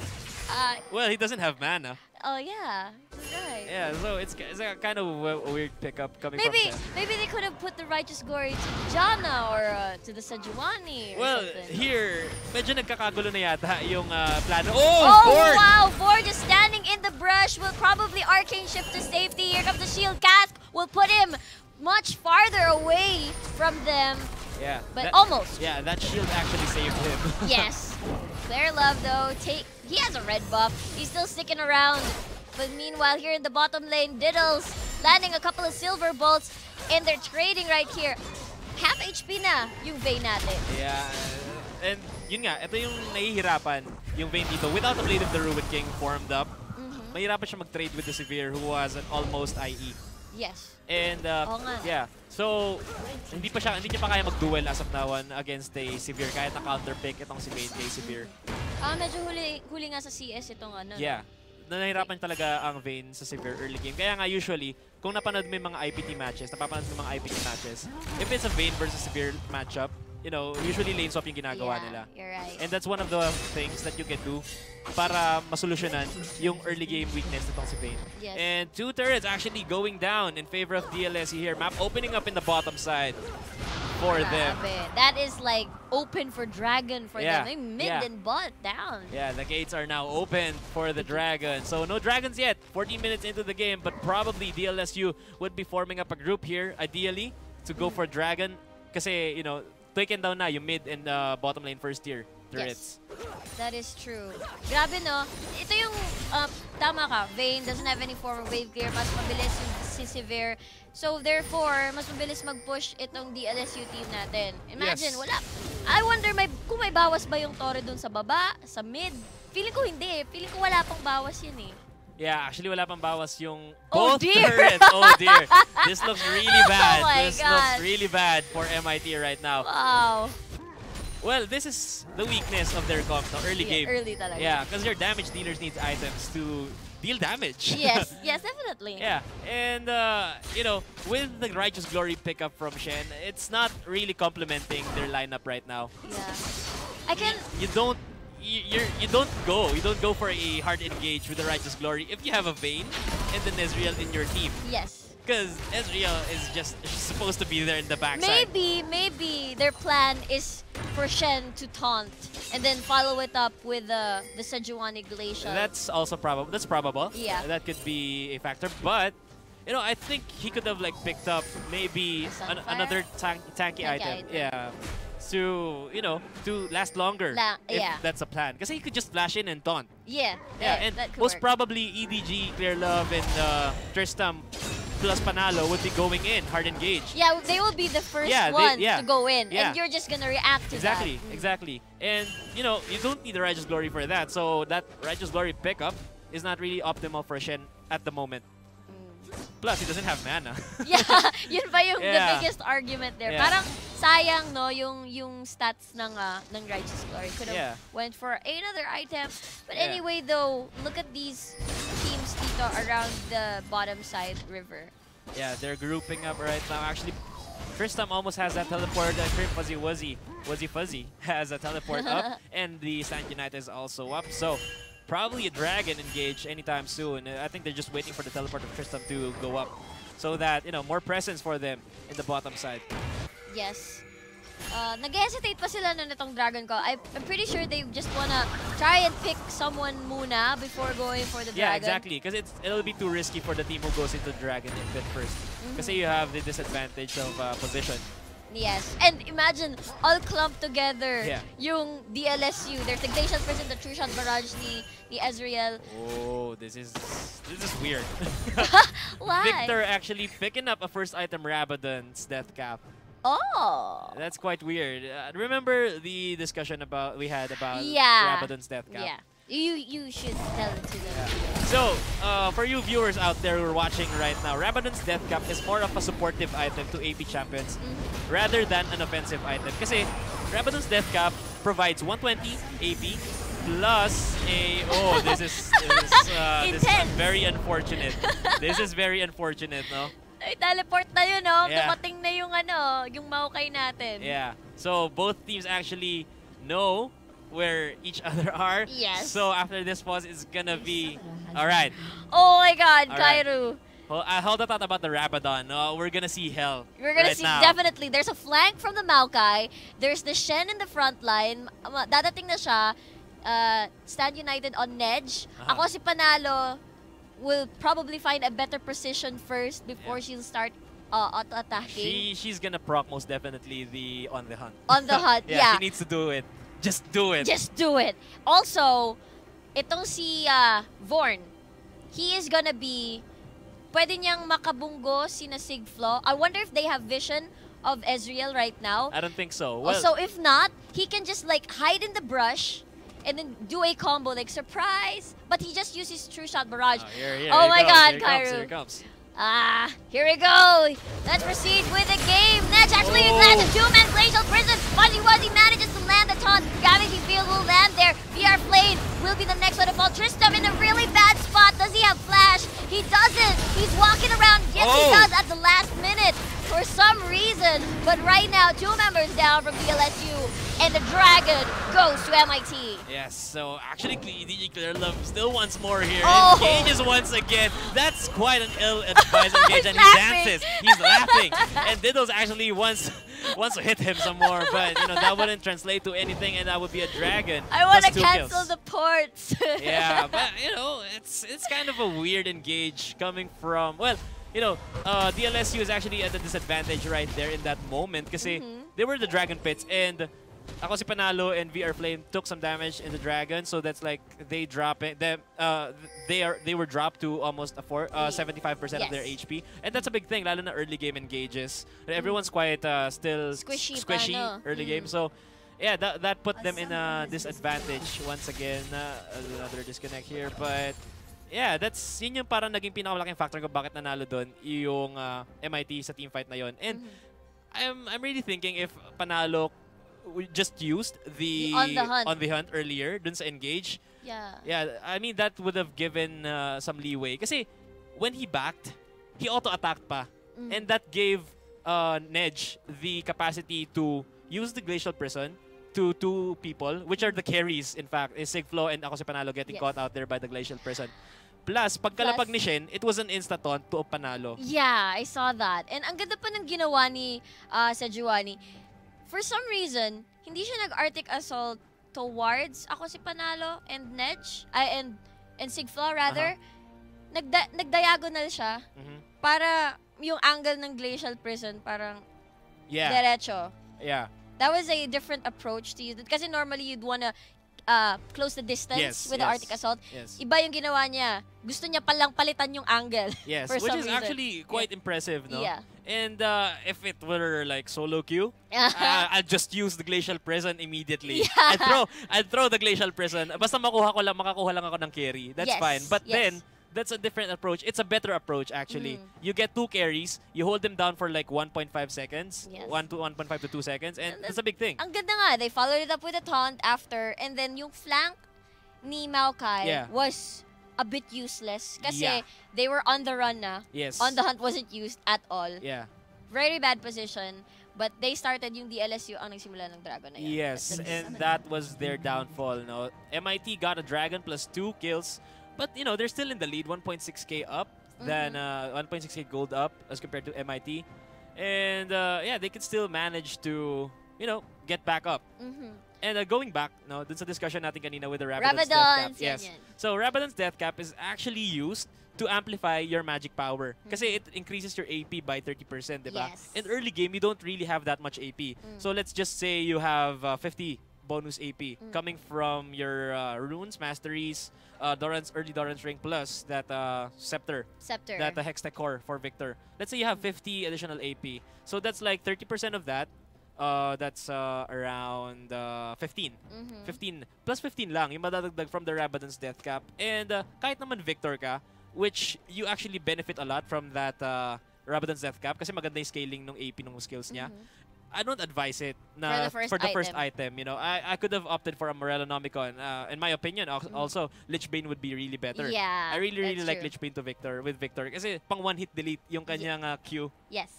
Well, he doesn't have mana. Oh yeah, right. Yeah, so it's a kind of a weird pickup coming from Shen. Maybe they could have put the Righteous Glory to Janna or to the Sejuani or well, something. here, medyo nagkakagulo na yata yung plano. Oh, Ford! Wow! Ford just standing in the brush will probably arcane shift to safety. Here comes the shield cast. Will put him much farther away from them. Yeah. But almost. Yeah, that shield actually saved him. Yes. Claire Love, though, he has a red buff. He's still sticking around. But meanwhile, here in the bottom lane, Diddles landing a couple of silver bolts. And they're trading right here. Half HP na yung Vayne natin. Yeah. And yun nga, ito yung nahihirapan yung Vayne dito. Without the Blade of the Ruined King formed up, mahirapan siya mag-trade with the Severe who has an almost IE. Yes. And yeah, so hindi niya pa kaya mag-duel as of now against a Severe kahit na counterpick itong si Vayne kay Severe. Medyo huli nga sa CS itong ano. Yeah. Nahirapan talaga ang Vayne sa Severe early game. Kaya nga usually, kung napanood mo yung mga IPT matches, if it's a Vayne versus Severe matchup, usually lane swap yung ginagawa nila. You're right. And that's one of the things that you can do para masolusyonan yung early game weakness nitong si Vayne. Yes. And 2 turrets actually going down in favor of DLSU here. Map opening up in the bottom side for them. That is like open for Dragon for them. They mid and bot down. Yeah, the gates are now open for the Dragon. So no Dragons yet. 14 minutes into the game, but probably DLSU would be forming up a group here, ideally, to go for Dragon. Kasi, taken down na yung mid and bottom lane first tier turrets. Yes, that is true. Grabe, no? Ito yung, tama ka, Vayne doesn't have any form of wave clear. Mas mabilis yung si Severe. So, therefore, mas mabilis mag-push itong DLSU team natin. Imagine, wala. I wonder kung may bawas ba yung Torre dun sa baba, sa mid. Feeling ko hindi. Feeling ko wala pang bawas yun eh. Yeah, actually wala pang bawas yung Oh, both dear. turrets. Oh dear. This looks really bad. Oh my This gosh. looks really bad for MIT right now. Wow. Well, this is the weakness of their comp, no? Early game. Early talaga. Yeah, because your damage dealers need items to deal damage. Yes, definitely. Yeah, and with the Righteous Glory pickup from Shen, it's not really complementing their lineup right now. Yeah. You don't go for a hard engage with the Righteous Glory if you have a Vayne and an Ezreal in your team. Yes. Because Ezreal is just supposed to be there in the backside. Maybe their plan is for Shen to taunt and then follow it up with the Sejuani Glacial. That's also probable. That's probable. Yeah. That could be a factor. But, you know, I think he could have like picked up maybe another tanky item. Yeah. To, you know, to last longer if that's a plan. Because he could just flash in and taunt. Yeah, and most probably EDG, Clear Love, and Tristam plus Panalo would be going in, hard engage. Yeah, they will be the first one to go in, and you're just gonna react to that. Exactly. And, you know, you don't need the Righteous Glory for that, so that Righteous Glory pickup is not really optimal for Shen at the moment. Plus, he doesn't have mana. Yeah, yun ba yung the biggest argument there. Parang sayang, no, yung stats ng Righteous Glory. Could have went for another item. But anyway, though, look at these teams dito around the bottom side river. Yeah, they're grouping up right now. Actually, Tristam almost has that teleport. Crim Fuzzy Fuzzy has a teleport up. And the Stand United is also up. So, probably a dragon engage anytime soon. I think they're just waiting for the teleport of Tristam to go up so that, you know, more presence for them in the bottom side. Yes. Nag-hesitate pa sila na nitong dragon ko. I'm pretty sure they just wanna try and pick someone muna before going for the dragon. Yeah, exactly. Because it'll be too risky for the team who goes into dragon and pit first. Because you have the disadvantage of position. Yes, and imagine all clumped together. Yeah. Yung DLSU, there's the Glacial Prison, the True Shot Barrage ni Ezreal. Oh, this is weird. Why? Victor actually picking up a first item, Rabadon's Death Cap. Oh, that's quite weird. Remember the discussion we had about Rabadon's Death Cap? Yeah. You should tell it to them. Yeah. So, for you viewers out there who are watching right now, Rabadon's Death Cap is more of a supportive item to AP champions rather than an offensive item. Kasi Rabadon's Death Cap provides 120 AP plus a... Oh, this is very unfortunate. This is very unfortunate, no? Ay, teleport na yun, no? Dumating na yung Maokai natin. Yeah. So, both teams actually know where each other are. Yes. So after this pause, it's gonna be alright. Oh my God, Kairu. Hold the thought about the Rabadon. We're gonna see hell. We're gonna see definitely. There's a flank from the Maokai. There's the Shen in the front line. Dadating na siya. Stand United on Nedge. Ako si Panalo will probably find a better position first before she'll start auto-attacking. She's gonna proc most definitely the On the Hunt. On the Hunt, yeah. She needs to do it. Just do it. Just do it. Also, itong si Vorn, he is gonna be, pwede niyang makabunggo sina Sigflo. I wonder if they have vision of Ezreal right now. I don't think so. Well, so if not, he can just like hide in the brush and then do a combo like surprise. But he just uses True Shot Barrage. Oh my God, Kairu. Here it comes. Here we go. Let's proceed with the game. Netch actually lands a two-man Glacial Prison. Fuzzy manages to land the taunt. Gravity Field will land there. VR Flame will be the next one to fall. Tristam in a really bad spot. Does he have Flash? He doesn't. He's walking around. Yes, he does at the last minute for some reason. But right now, 2 members down from DLSU. And the Dragon goes to MIT. Yes, so actually EDG Clear Love still wants more here. Oh. Engages once again. That's quite an ill-advised engage, and he dances. He's laughing. And Diddles actually wants to hit him some more, but you know that wouldn't translate to anything, and that would be a dragon. I want to cancel the ports. Yeah, but you know it's kind of a weird engage coming from you know, DLSU is actually at a disadvantage right there in that moment kasi they were the Dragon Pits, and ako si Panalo and VR Flame took some damage in the Dragon, so that's like they drop it. They were dropped to almost 75% of their HP, and that's a big thing, lalo na early game engages. Everyone's quite still squishy early game, so yeah, that put them in a disadvantage once again. Another disconnect here, but yeah, yun yung parang naging pinakamalaking factor ko bakit nanalo doon yung MIT sa team fight na yon. And I'm really thinking if Panalo we just used the on the hunt earlier dun sa engage. Yeah, I mean that would have given some leeway kasi when he backed, he auto-attacked pa. And that gave Nedge the capacity to use the Glacial Prison to 2 people, which are the carries, in fact, is Sigflo and ako si Panalo getting caught out there by the Glacial Prison. Plus, pagkalapag ni Shen, it was an insta-taunt to a panalo. Yeah, I saw that. And ang ganda pa ng ginawa ni Sejuani. For some reason, hindi siya nag-Arctic Assault towards ako si Panalo and Nedge, and Sigfla rather. Nag-diagonal siya para yung angle ng Glacial Prison parang derecho. Yeah. That was a different approach to use it. Kasi normally you'd wanna close the distance with the Arctic Assault. Iba yung ginawa niya. Gusto niya palang palitan yung angle. Yes, for which some is reason. actually quite impressive, no? Yeah. And if it were like solo queue, I'll just use the Glacial Prison immediately. Yeah. I'd throw the Glacial Prison. Basta makakuha lang ako ng carry. That's fine. But then, that's a different approach. It's a better approach, actually. You get 2 carries, you hold them down for like 1.5 seconds, 1.5 to 2 seconds, and that's a big thing. Ang ganda nga, they followed it up with a taunt after, and then yung flank ni Maokai was a bit useless kasi they were on the run na. On the hunt wasn't used at all. Very bad position. But they started yung DLSU ang nagsimula ng Dragon na yun. Yes, and that was their downfall. No? MIT got a Dragon plus 2 kills. But, you know, they're still in the lead, 1.6k up, than 1.6k gold up as compared to MIT. And, yeah, they could still manage to, you know, get back up. And going back, no, dun sa discussion natin kanina with the Rabadon's Death Cap. Yes. So, Rabadon's Death Cap is actually used to amplify your magic power. Kasi it increases your AP by 30%, diba? In early game, you don't really have that much AP. So, let's just say you have 50 bonus AP coming from your runes, masteries, early Doran's ring plus that scepter. That Hextech core for Victor. Let's say you have 50 additional AP. So that's like 30% of that. That's around 15. 15 plus 15 lang yung madadagdag from the Rabadon's Death Cap. And kahit naman Victor ka, which you actually benefit a lot from that Rabadon's Death Cap kasi maganda yung scaling ng AP ng skills niya. I don't advise it na for the first item. You know, I could have opted for a Morelonomicon. In my opinion, also Lich Bane would be really better. Yeah, I really like Lich Bane with Victor kasi pang one hit delete yung kanyang Q. Yes.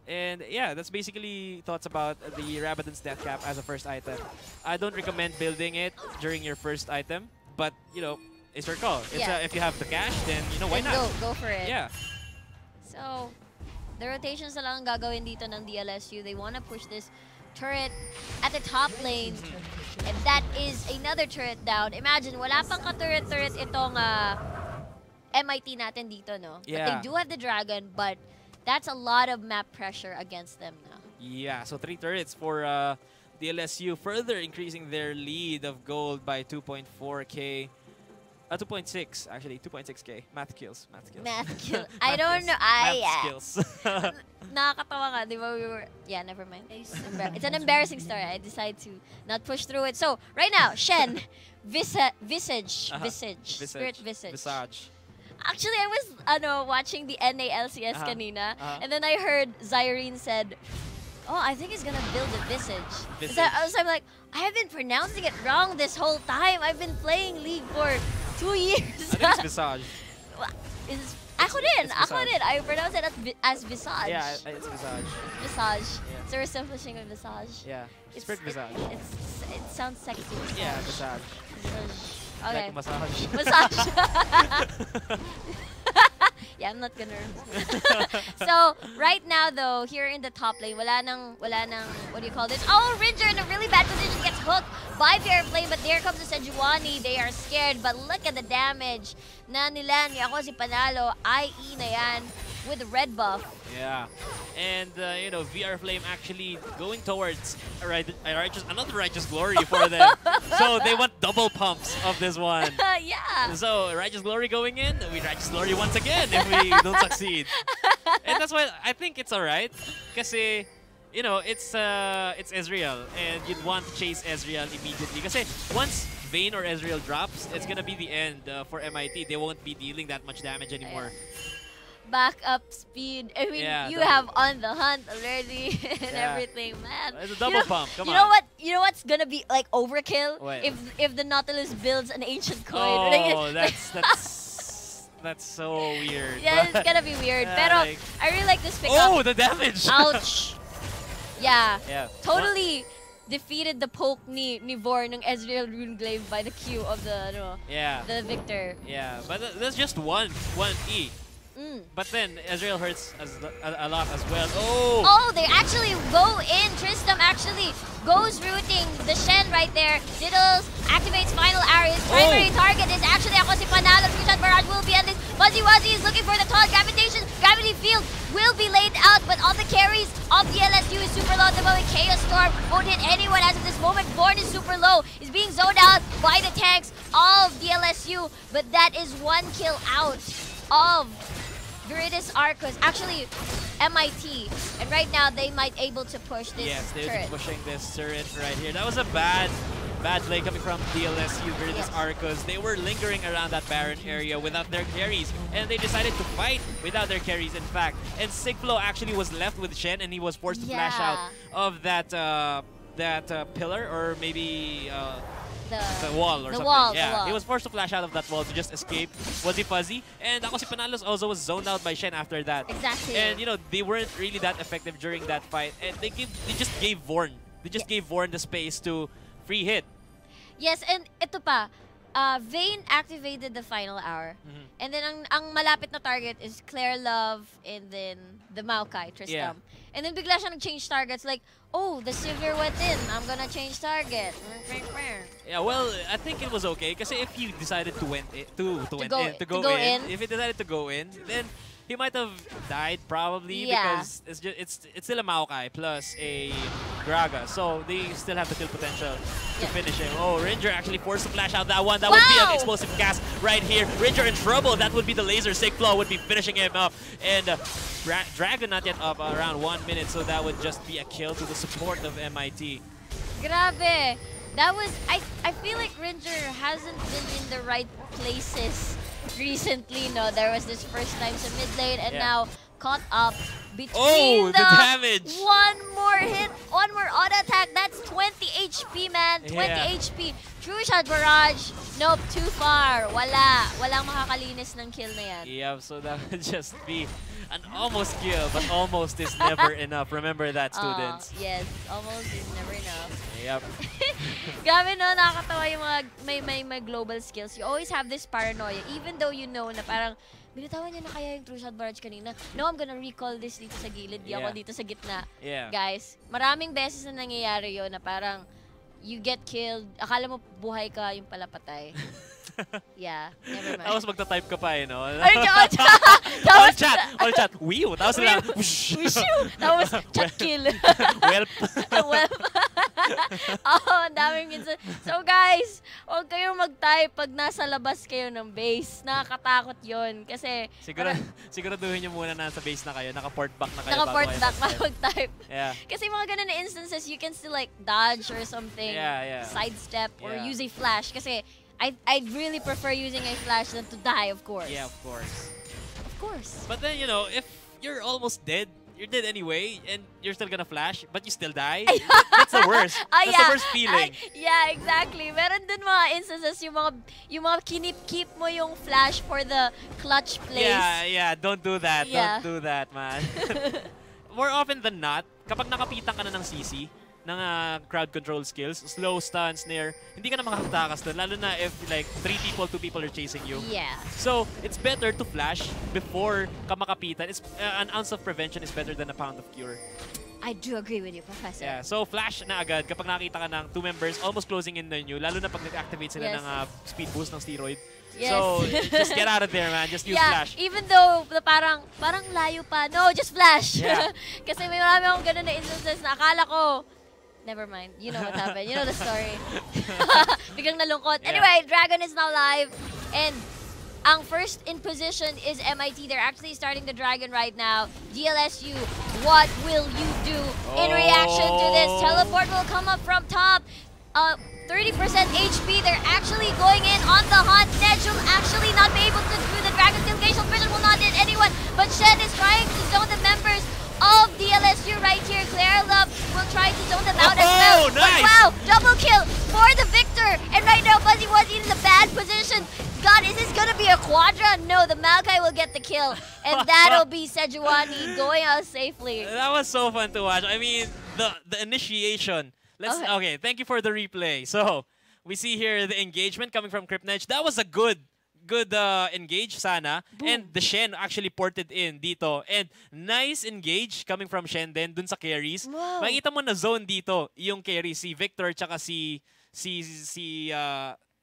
And yeah, that's basically thoughts about the Rabadon's Death Cap as a first item. I don't recommend building it during your first item, but you know, it's your call. If you have the cash, then you know why not? Go for it. Yeah. So. The rotations na lang ang gagawin dito ng DLSU. They want to push this turret at the top lane. And that is another turret down. Imagine, wala pang ka-turret itong MIT natin dito, no? But they do have the dragon, but that's a lot of map pressure against them now. Yeah, so 3 turrets for DLSU, further increasing their lead of gold by 2.4k. 2.6 actually, 2.6k. Math kills. I don't know. Math skills. Nakakatawa nga, di ba? Yeah, never mind. It's an embarrassing story. I decided to not push through it. So, right now, Shen, Visage. Spirit Visage. Actually, I was watching the NA LCS kanina, and then I heard Zyrene said, oh, I think he's gonna build a Visage. So I'm like, I have been pronouncing it wrong this whole time. I've been playing League for 2 years. I think it's Visage. Ako din. I pronounce it as Visage. Yeah, it's Visage. Visage. Yeah. So we're simplifying with Visage. Yeah, Spirit Visage. It sounds sexy. Yeah, Visage. Okay. Like massage. Massage. Yeah, I'm not gonna. So, right now though, here in the top lane, wala nang, what do you call this? Oh, Ringer in a really bad position gets hooked by Fair Play, but there comes the Sejuani. They are scared, but look at the damage na nila ni ako si Panalo. IE na yan with the red buff. Yeah. And, you know, VR Flame actually going towards another Righteous Glory for them. So they want double pumps of this one. Yeah. So Righteous Glory going in, we Righteous Glory once again if we don't succeed. And that's why I think it's alright. Kasi, you know, it's Ezreal and you'd want to chase Ezreal immediately. Kasi once Vayne or Ezreal drops, it's gonna be the end for MIT. They won't be dealing that much damage anymore. Backup speed. I mean, you have on the hunt already and everything, man. It's a double pump. Come on. You know what's gonna be like overkill? What? If the Nautilus builds an ancient coin. Oh, that's so weird. Yeah, it's gonna be weird. Pero like, I really like this pickup. Oh, the damage! Ouch. Yeah. Yeah. Totally defeated the poke ni Vor ng Ezreal Runeglaive by the Q of the the Victor. Yeah, but that's just one E. But then Ezreal hurts a lot as well. Oh, they actually go in. Tristram actually goes rooting the Shen right there. Diddles activates final arrow. His primary target is actually ako si Panalo. Trishad Barrage will be ending. Fuzzy Wuzzy is looking for the taunt. Gravity field will be laid out, but all the carries of DLSU is super low at the moment. Chaos Storm won't hit anyone as of this moment. Born is super low. Is being zoned out by the tanks of DLSU, but that is one kill out of Viridis Arcus, actually MIT, and right now they might able to push this they're turret. pushing this turret right here. That was a bad play coming from DLSU, Viridis Arcus. They were lingering around that Baron area without their carries, and they decided to fight without their carries, in fact. And Sigflo actually was left with Shen, and he was forced to flash out of that pillar, or maybe the wall or something. He was forced to flash out of that wall to just escape Wuzzy Fuzzy. And ako si Panalos also was zoned out by Shen after that. Exactly. And they weren't really that effective during that fight. And they just gave Vorn. They just gave Vorn the space to free hit. Yes, and ito pa. Vayne activated the final hour. And then ang malapit na target is Claire Love and then the Maokai, Tristram. And then bigla siya nag-change targets like, oh, the Sivir went in. I'm gonna change target. Yeah, well, I think it was okay because if he decided to go in, if he decided to go in, then he might have died probably because it's still a Maokai plus a Graga, so they still have the kill potential to finish him. Oh, Ranger actually forced to flash out that one. That would be an explosive cast right here. Ranger in trouble. That would be the laser. Sigflo would be finishing him up. And Dragon not yet up around 1 minute, so that would just be a kill to the support of MIT. Grabe. That was, I feel like Ranger hasn't been in the right places recently, no? There was this first time sa mid lane and now caught up between the damage. One more hit, one more auto attack. That's 20 HP, man. 20 HP. True shot barrage. Nope, too far. Walang makakalinis ng kill na yan. Yep, so that would just be an almost kill, but almost is never enough. Remember that, students. Yes, almost is never enough. Yep. Grabe no, nakakatawa yung mga may global skills. You always have this paranoia, even though you know na parang binitawan niya na kaya yung true shot barrage kanina. No, I'm gonna recall this dito sa gilid, di ako dito sa gitna. Guys, maraming beses na nangyayari yun na parang you get killed, akala mo buhay ka, yung pala patay. Yeah, never mind. Tapos magta-type ka pa no? All chat. Whew! Tapos sila, whoosh! Tapos chat kill. Welp. Ang daming minsan. So guys, huwag kayong mag-type pag nasa labas kayo ng base. Nakakatakot yon kasi siguraduhin nyo muna nasa base na kayo, naka-port back na kayo bago mag-type. Yeah. Kasi mga ganun na instances, you can still like dodge or something, sidestep, or use a flash. Kasi I'd really prefer using a flash than to die, of course. Yeah, of course. Of course. But then, if you're almost dead, you're dead anyway, and you're still gonna flash, but you still die. That's the worst. That's the worst feeling. Yeah, exactly. Meron dun mga instances yung mga keep mo yung flash for the clutch plays. Yeah. Don't do that. Don't do that, man. More often than not, kapag nakapitan ka na ng CC, ng crowd control skills, slow stun, snare, hindi ka na makakatakas doon, lalo na if like 2 people are chasing you. Yeah. So, it's better to flash before ka makapitan. An ounce of prevention is better than a pound of cure. I do agree with you, Professor. Yeah, so flash na agad kapag nakita ka ng 2 members almost closing in on you, lalo na pag nag-activate sila ng speed boost ng steroid. Yes. So, just get out of there, man. Just use flash. Even though parang layo pa. No, just flash. Yeah. Kasi may marami akong ganun na instances na akala ko, never mind. You know what happened. You know the story. Biglang nalungkot. Anyway, Dragon is now live. And ang first in position is MIT. They're actually starting the Dragon right now. DLSU, what will you do in reaction to this? Teleport will come up from top. 30% HP. They're actually going in on the hunt. Nedge will actually not be able to do the Dragon kill. Glacial Vision will not hit anyone. But Shen is trying to zone the members of DLSU right here. Claire Love will try to zone them out as well. Nice. But wow, double kill for the victor. And right now, Fuzzy Wuzzy in a bad position. God, is this gonna be a quadra? No, the Maokai will get the kill. And that'll be Sejuani going out safely. That was so fun to watch. I mean, the initiation Okay, thank you for the replay. So, we see here the engagement coming from Cryptnedge. That was a good engage sana. Boom. And the Shen actually ported in dito. And nice engage coming from Shen din dun sa carries. Wow. Makikita mo na zone dito yung carry, si Victor tsaka si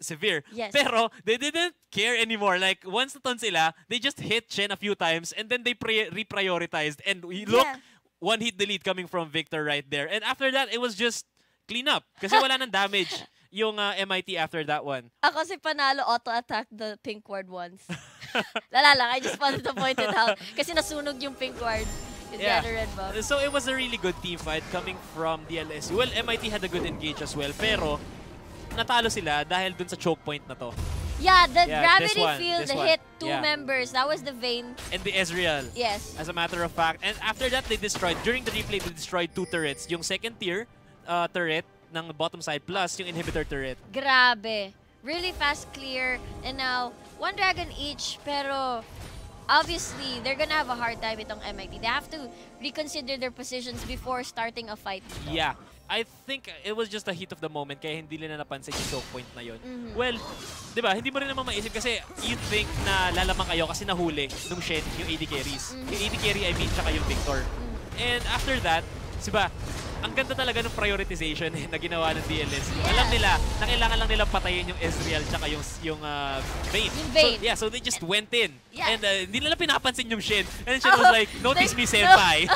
Severe. Yes. Pero they didn't care anymore. Like, once naton sila, they just hit Shen a few times and then they reprioritized. And look, one hit delete coming from Victor right there. And after that, it was just clean up. Kasi wala nang damage yung MIT after that one. Ako si Panalo auto-attack the pink ward once. Lala lang, I just wanted to point it out. Kasi nasunog yung pink ward. Yeah. Red buff. So it was a really good team fight coming from DLSU. Well, MIT had a good engage as well. Pero, natalo sila dahil dun sa choke point na to. Yeah, the gravity field hit two members. That was the Vayne. And the Ezreal. Yes. As a matter of fact. And after that, they destroyed, during the replay, they destroyed 2 turrets. Yung second tier turret ng bottom side plus yung inhibitor turret. Grabe. Really fast clear. And now, 1 dragon each. Pero, obviously, they're gonna have a hard time itong MIT. They have to reconsider their positions before starting a fight. Yeah. I think it was just a heat of the moment kaya hindi nila napansin yung choke point na yun. Well, di ba, hindi mo rin naman maisip kasi you think na lalamang kayo kasi nahuli nung Shen yung AD carries. Yung AD carry, I mean, tsaka yung Victor. And after that, diba, ang ganda talaga ng prioritization na ginawa ng DLSU. Alam nila na kailangan lang nilang patayin yung Ezreal tsaka yung Vayne. So they just went in. And hindi nila pinapansin yung Shen. And Shen was like, notice me, senpai.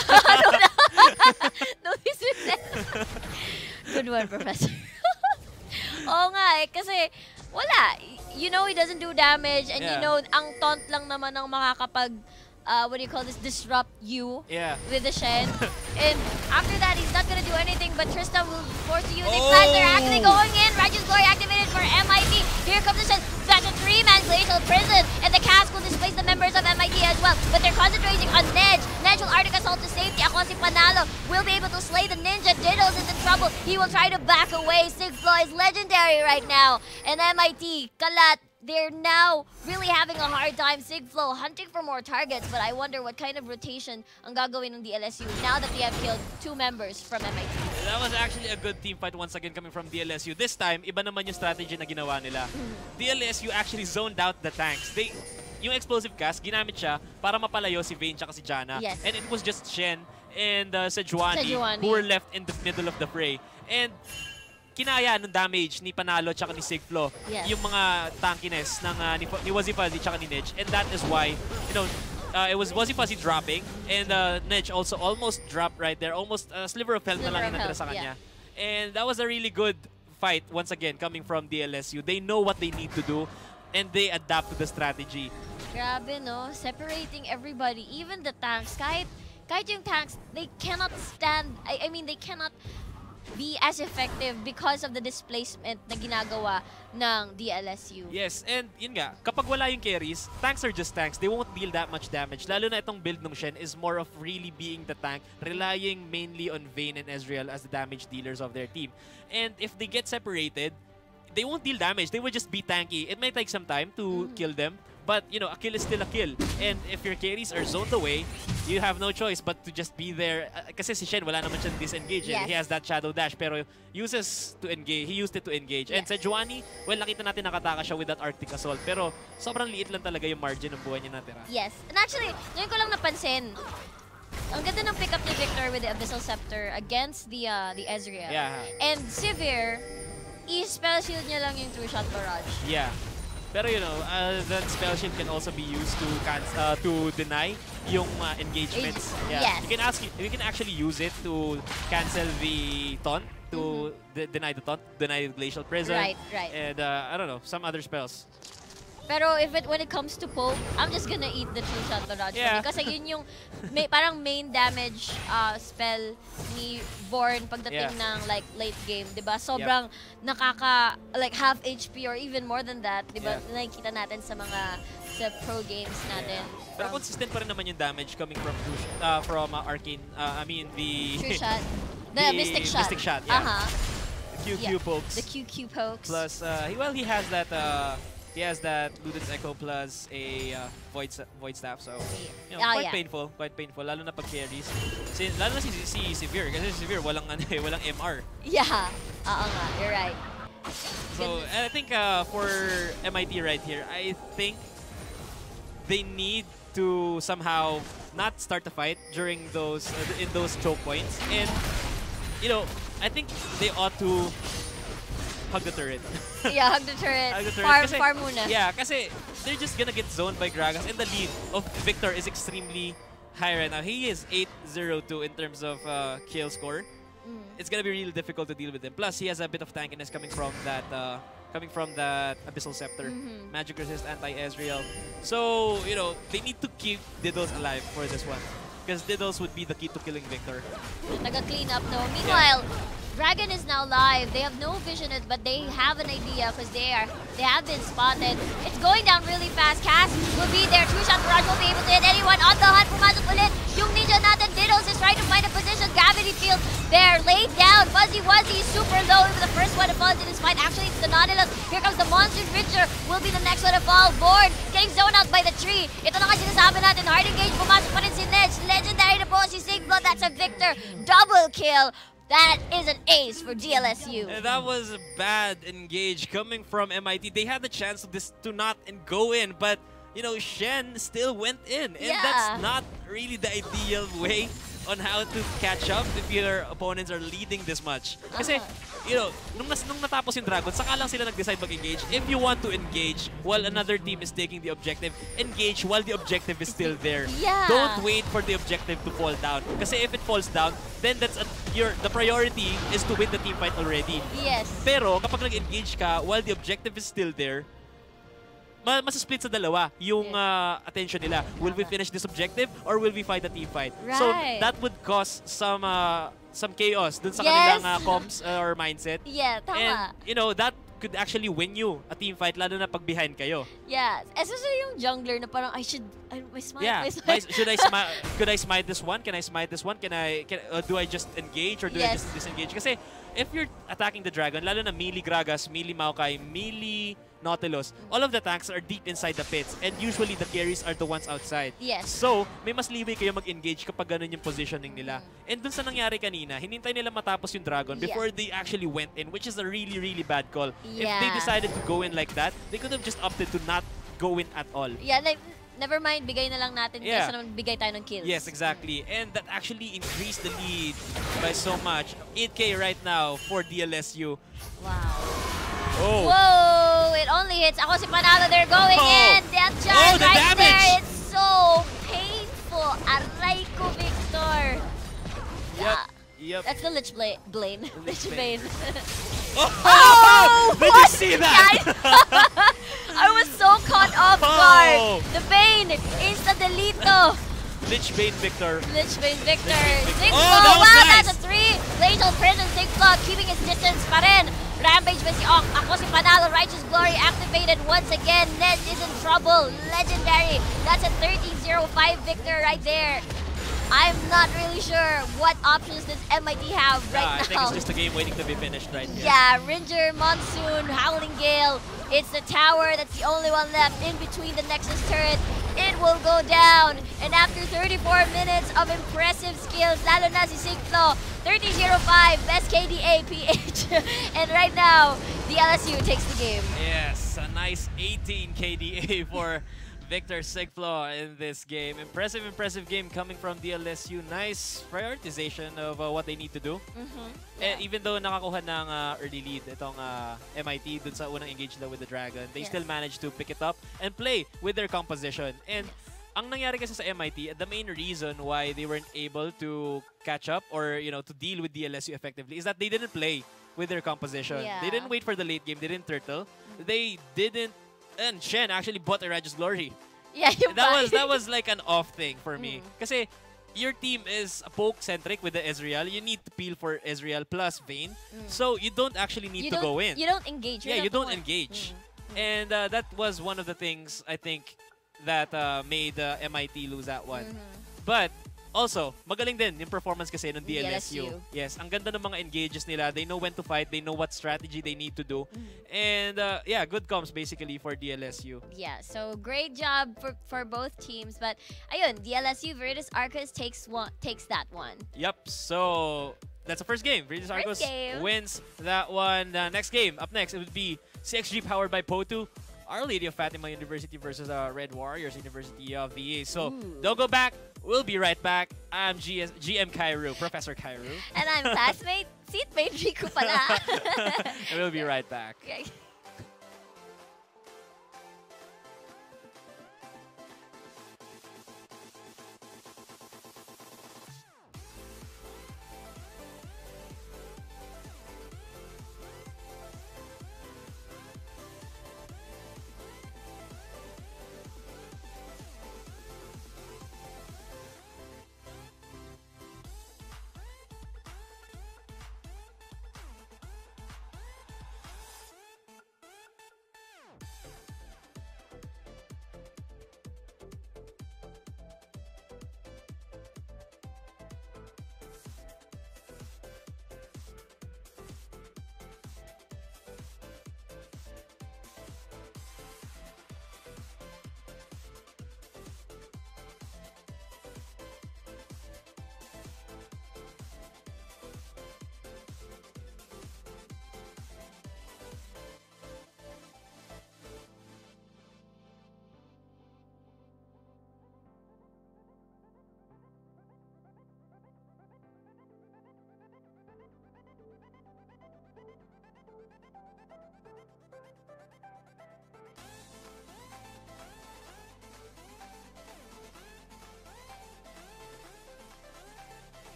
Notice me, senpai. Good one, Professor. Oo nga eh, kasi wala. You know he doesn't do damage and you know ang taunt lang naman ang makakapag what do you call this, disrupt you with the Shen. And after that, he's not gonna do anything, but Tristan will force you. They flash, they're actually going in. Righteous Glory activated for MIT. Here comes the Shen. That's a 3-man glacial prison. And the cast will displace the members of MIT as well. But they're concentrating on Nedge. Nedge will Arctic Assault to safety. Ako si Panalo will be able to slay the ninja. Diddles is in trouble. He will try to back away. Sigflo is legendary right now. And MIT, Kalat, they're now really having a hard time. Sigflo hunting for more targets, but I wonder what kind of rotation ang gagawin ng DLSU now that they have killed 2 members from MIT. That was actually a good team fight once again coming from DLSU. This time, iba naman yung strategy na ginawa nila. DLSU actually zoned out the tanks. Yung explosive cast, ginamit siya para mapalayo si Vayne tsaka si Janna. Yes. And it was just Shen and Sejuani who were left in the middle of the fray. And kinaya ng damage ni Panalo tsaka ni Sigflo yung mga tankiness ng ni Wazifuzzy tsaka ni Nedge. And that is why, you know, it was Wazifuzzy dropping and Nedge also almost dropped right there. Almost a sliver of health na lang yung natira sa kanya. And that was a really good fight once again coming from DLSU. They know what they need to do and they adapt to the strategy. Grabe, no? Separating everybody, even the tanks. Kahit yung tanks, they cannot stand, I mean, they cannot be as effective because of the displacement na ginagawa ng DLSU. Yes, and yun nga, kapag wala yung carries, tanks are just tanks. They won't deal that much damage. Lalo na itong build ng Shen is more of really being the tank, relying mainly on Vayne and Ezreal as the damage dealers of their team. And if they get separated, they won't deal damage. They will just be tanky. It might take some time to kill them, but you know, a kill is still a kill. And if your carries are zoned away, you have no choice but to just be there. Kasi si Shen, wala naman siyang disengage. He has that shadow dash, pero uses to engage. He used it to engage. And Sejuani, well, nakita natin nakataka siya with that Arctic Assault, pero sobrang liit lang talaga yung margin ng buhay niya natira. Yes. And actually, ngayon ko lang napansin, ang ganda ng pick up ni Victor with the Abyssal Scepter against the Ezreal. And Sivir, i-spell shield niya lang yung 2-shot barrage. Yeah. Pero you know, that spell shield can also be used to deny yung engagements. Yes. You can actually use it to cancel the taunt, to deny the taunt, deny the glacial prison. Right. And I don't know, some other spells. Pero when it comes to poke, I'm just gonna eat the 2-shot barrage. Kasi yun yung parang main damage spell ni Born pagdating ng like late game, 'di ba? Sobrang nakaka like half HP or even more than that, 'di ba? Nakikita natin sa mga pro games natin. Pero consistent pa rin naman yung damage coming from Arcane. I mean the True-shot. The Mystic Shot. Mystic Shot, The QQ pokes. The QQ pokes. Plus well, he has that He has that Luden's Echo plus a Void Staff, so quite painful, lalo na pag carries. Lalo na si Severe, kasi si Severe walang MR. Yeah, nga, you're right. So, and I think for MIT right here, I think they need to somehow not start the fight during those in those choke points, and I think they ought to hug the turret. Yeah, hug the turret. Far muna. Yeah, kasi they're just gonna get zoned by Gragas, and the lead of Victor is extremely high right now. He is 8-0-2 in terms of kill score. It's gonna be really difficult to deal with him. Plus, he has a bit of tankiness coming from that Abyssal Scepter, Magic Resist, Anti-Ezreal. So, they need to keep Diddles alive for this one, because Diddles would be the key to killing Victor. Naga-clean up though. Meanwhile, Dragon is now live. They have no vision, but they have an idea because they have been spotted. It's going down really fast. Cass will be there. Two-shot barrage won't be able to hit anyone. On the hunt, pumasok ulit. Yung ninja natin, Diddles is trying to find a position. Gravity field there, laid down. Fuzzy Wuzzy super low. He was the first one to fall into this fight. Actually, it's the Nautilus. Here comes the Monster Richter. Will be the next one to fall. Born, getting zoned out by the tree. Ito na nga sinasabi natin. Hard engage, pumasok pa rin si Ledge. Legendary na po si Sigblot. That's a Victor. Double kill. That is an ace for DLSU. And that was a bad engage coming from MIT. They had the chance to not go in, but Shen still went in, and that's not really the ideal way on how to catch up if your opponents are leading this much. Kasi, nung natapos yung Dragon, saka lang sila nag-decide mag-engage. If you want to engage while another team is taking the objective, engage while the objective is still there. Yeah. Don't wait for the objective to fall down. Kasi if it falls down, then the priority is to win the team fight already. Yes. Pero kapag nag-engage ka while the objective is still there, mas-split sa dalawa yung attention nila. Will we finish this objective or will we fight a team fight? Right. So that would cause some chaos dun sa kanilang comms or mindset. Yeah, tama. And that could actually win you a team fight, lalo na pag behind kayo. Yeah, especially yung jungler na parang my smite. Could I smite this one? Can I smite this one? Do I just engage or do I just disengage? Kasi if you're attacking the dragon, lalo na melee Gragas, melee Maokai, melee Nautilus, all of the tanks are deep inside the pits, and usually the carries are the ones outside. Yes. So, may mas leeway kayo mag-engage kapag ganun yung positioning nila. And dun sa nangyari kanina, hinintay nila matapos yung Dragon before they actually went in, which is a really, really bad call. If they decided to go in like that, they could have just opted to not go in at all. Yeah, like, never mind, bigay na lang natin kasi naman bigay tayo ng kills. Yes, exactly. And that actually increased the lead by so much. 8K right now for DLSU. Wow. Oh. Whoa! It only hits. Ako si Panalo, they're going in. Death Charge right there. It's so painful. Aray ko, Victor. Yep. That's the Lich Bane. Lich Bane. Oh! Did you see that? I was so caught off guard. The Bane. Insta-delito. Lich Bane Victor. Lich Bane Victor. Sigflo. That was nice. That's a 3. Glacial Prison. Sigflo keeping his distance pa rin. Rampage by si Ok. Ako si Panalo. Righteous Glory activated once again. Ned is in trouble. Legendary. That's a 13-0-5 Victor right there. I'm not really sure what options does MIT have right now. I think it's just a game waiting to be finished right here. Yeah, Ranger, Monsoon, Howling Gale. It's the tower that's the only one left in between the Nexus turret. It will go down. And after 34 minutes of impressive skills, lalo na si Sigflo, 30-05, best KDA PH. And right now, the LSU takes the game. Yes, a nice 18 KDA for Victor Sigflo in this game. Impressive game coming from DLSU. Nice prioritization of what they need to do. Even though nakakuha ng early lead itong MIT dun sa unang engage nila with the Dragon, they still managed to pick it up and play with their composition. And ang nangyari kasi sa MIT, the main reason why they weren't able to catch up or to deal with DLSU effectively is that they didn't play with their composition. They didn't wait for the late game. They didn't turtle. They didn't. And Shen actually bought a Righteous Glory. Yeah, that was like an off thing for me. Kasi your team is poke-centric with the Ezreal. You need to peel for Ezreal plus Vayne. So you don't actually need to go in. You don't engage. Yeah, you don't engage. And that was one of the things, I think, that made MIT lose that one. But Also, magaling din yung performance kasi ng DLSU. DLSU. Yes, ang ganda ng mga engages nila. They know when to fight. They know what strategy they need to do. And yeah, good comms basically for DLSU. Yeah, so great job for both teams. But ayun, DLSU Virtus Arcus takes that one. Yep, so that's the first game. Virtus Arcus wins that one. Next game, up next, it would be CXG powered by Potu. Our Lady of Fatima University versus Red Warriors University of the East. So don't go back. We'll be right back. I'm GM Kairu, Professor Kairu. And I'm classmate, seatmate Riku pala. And we'll be right back. Okay.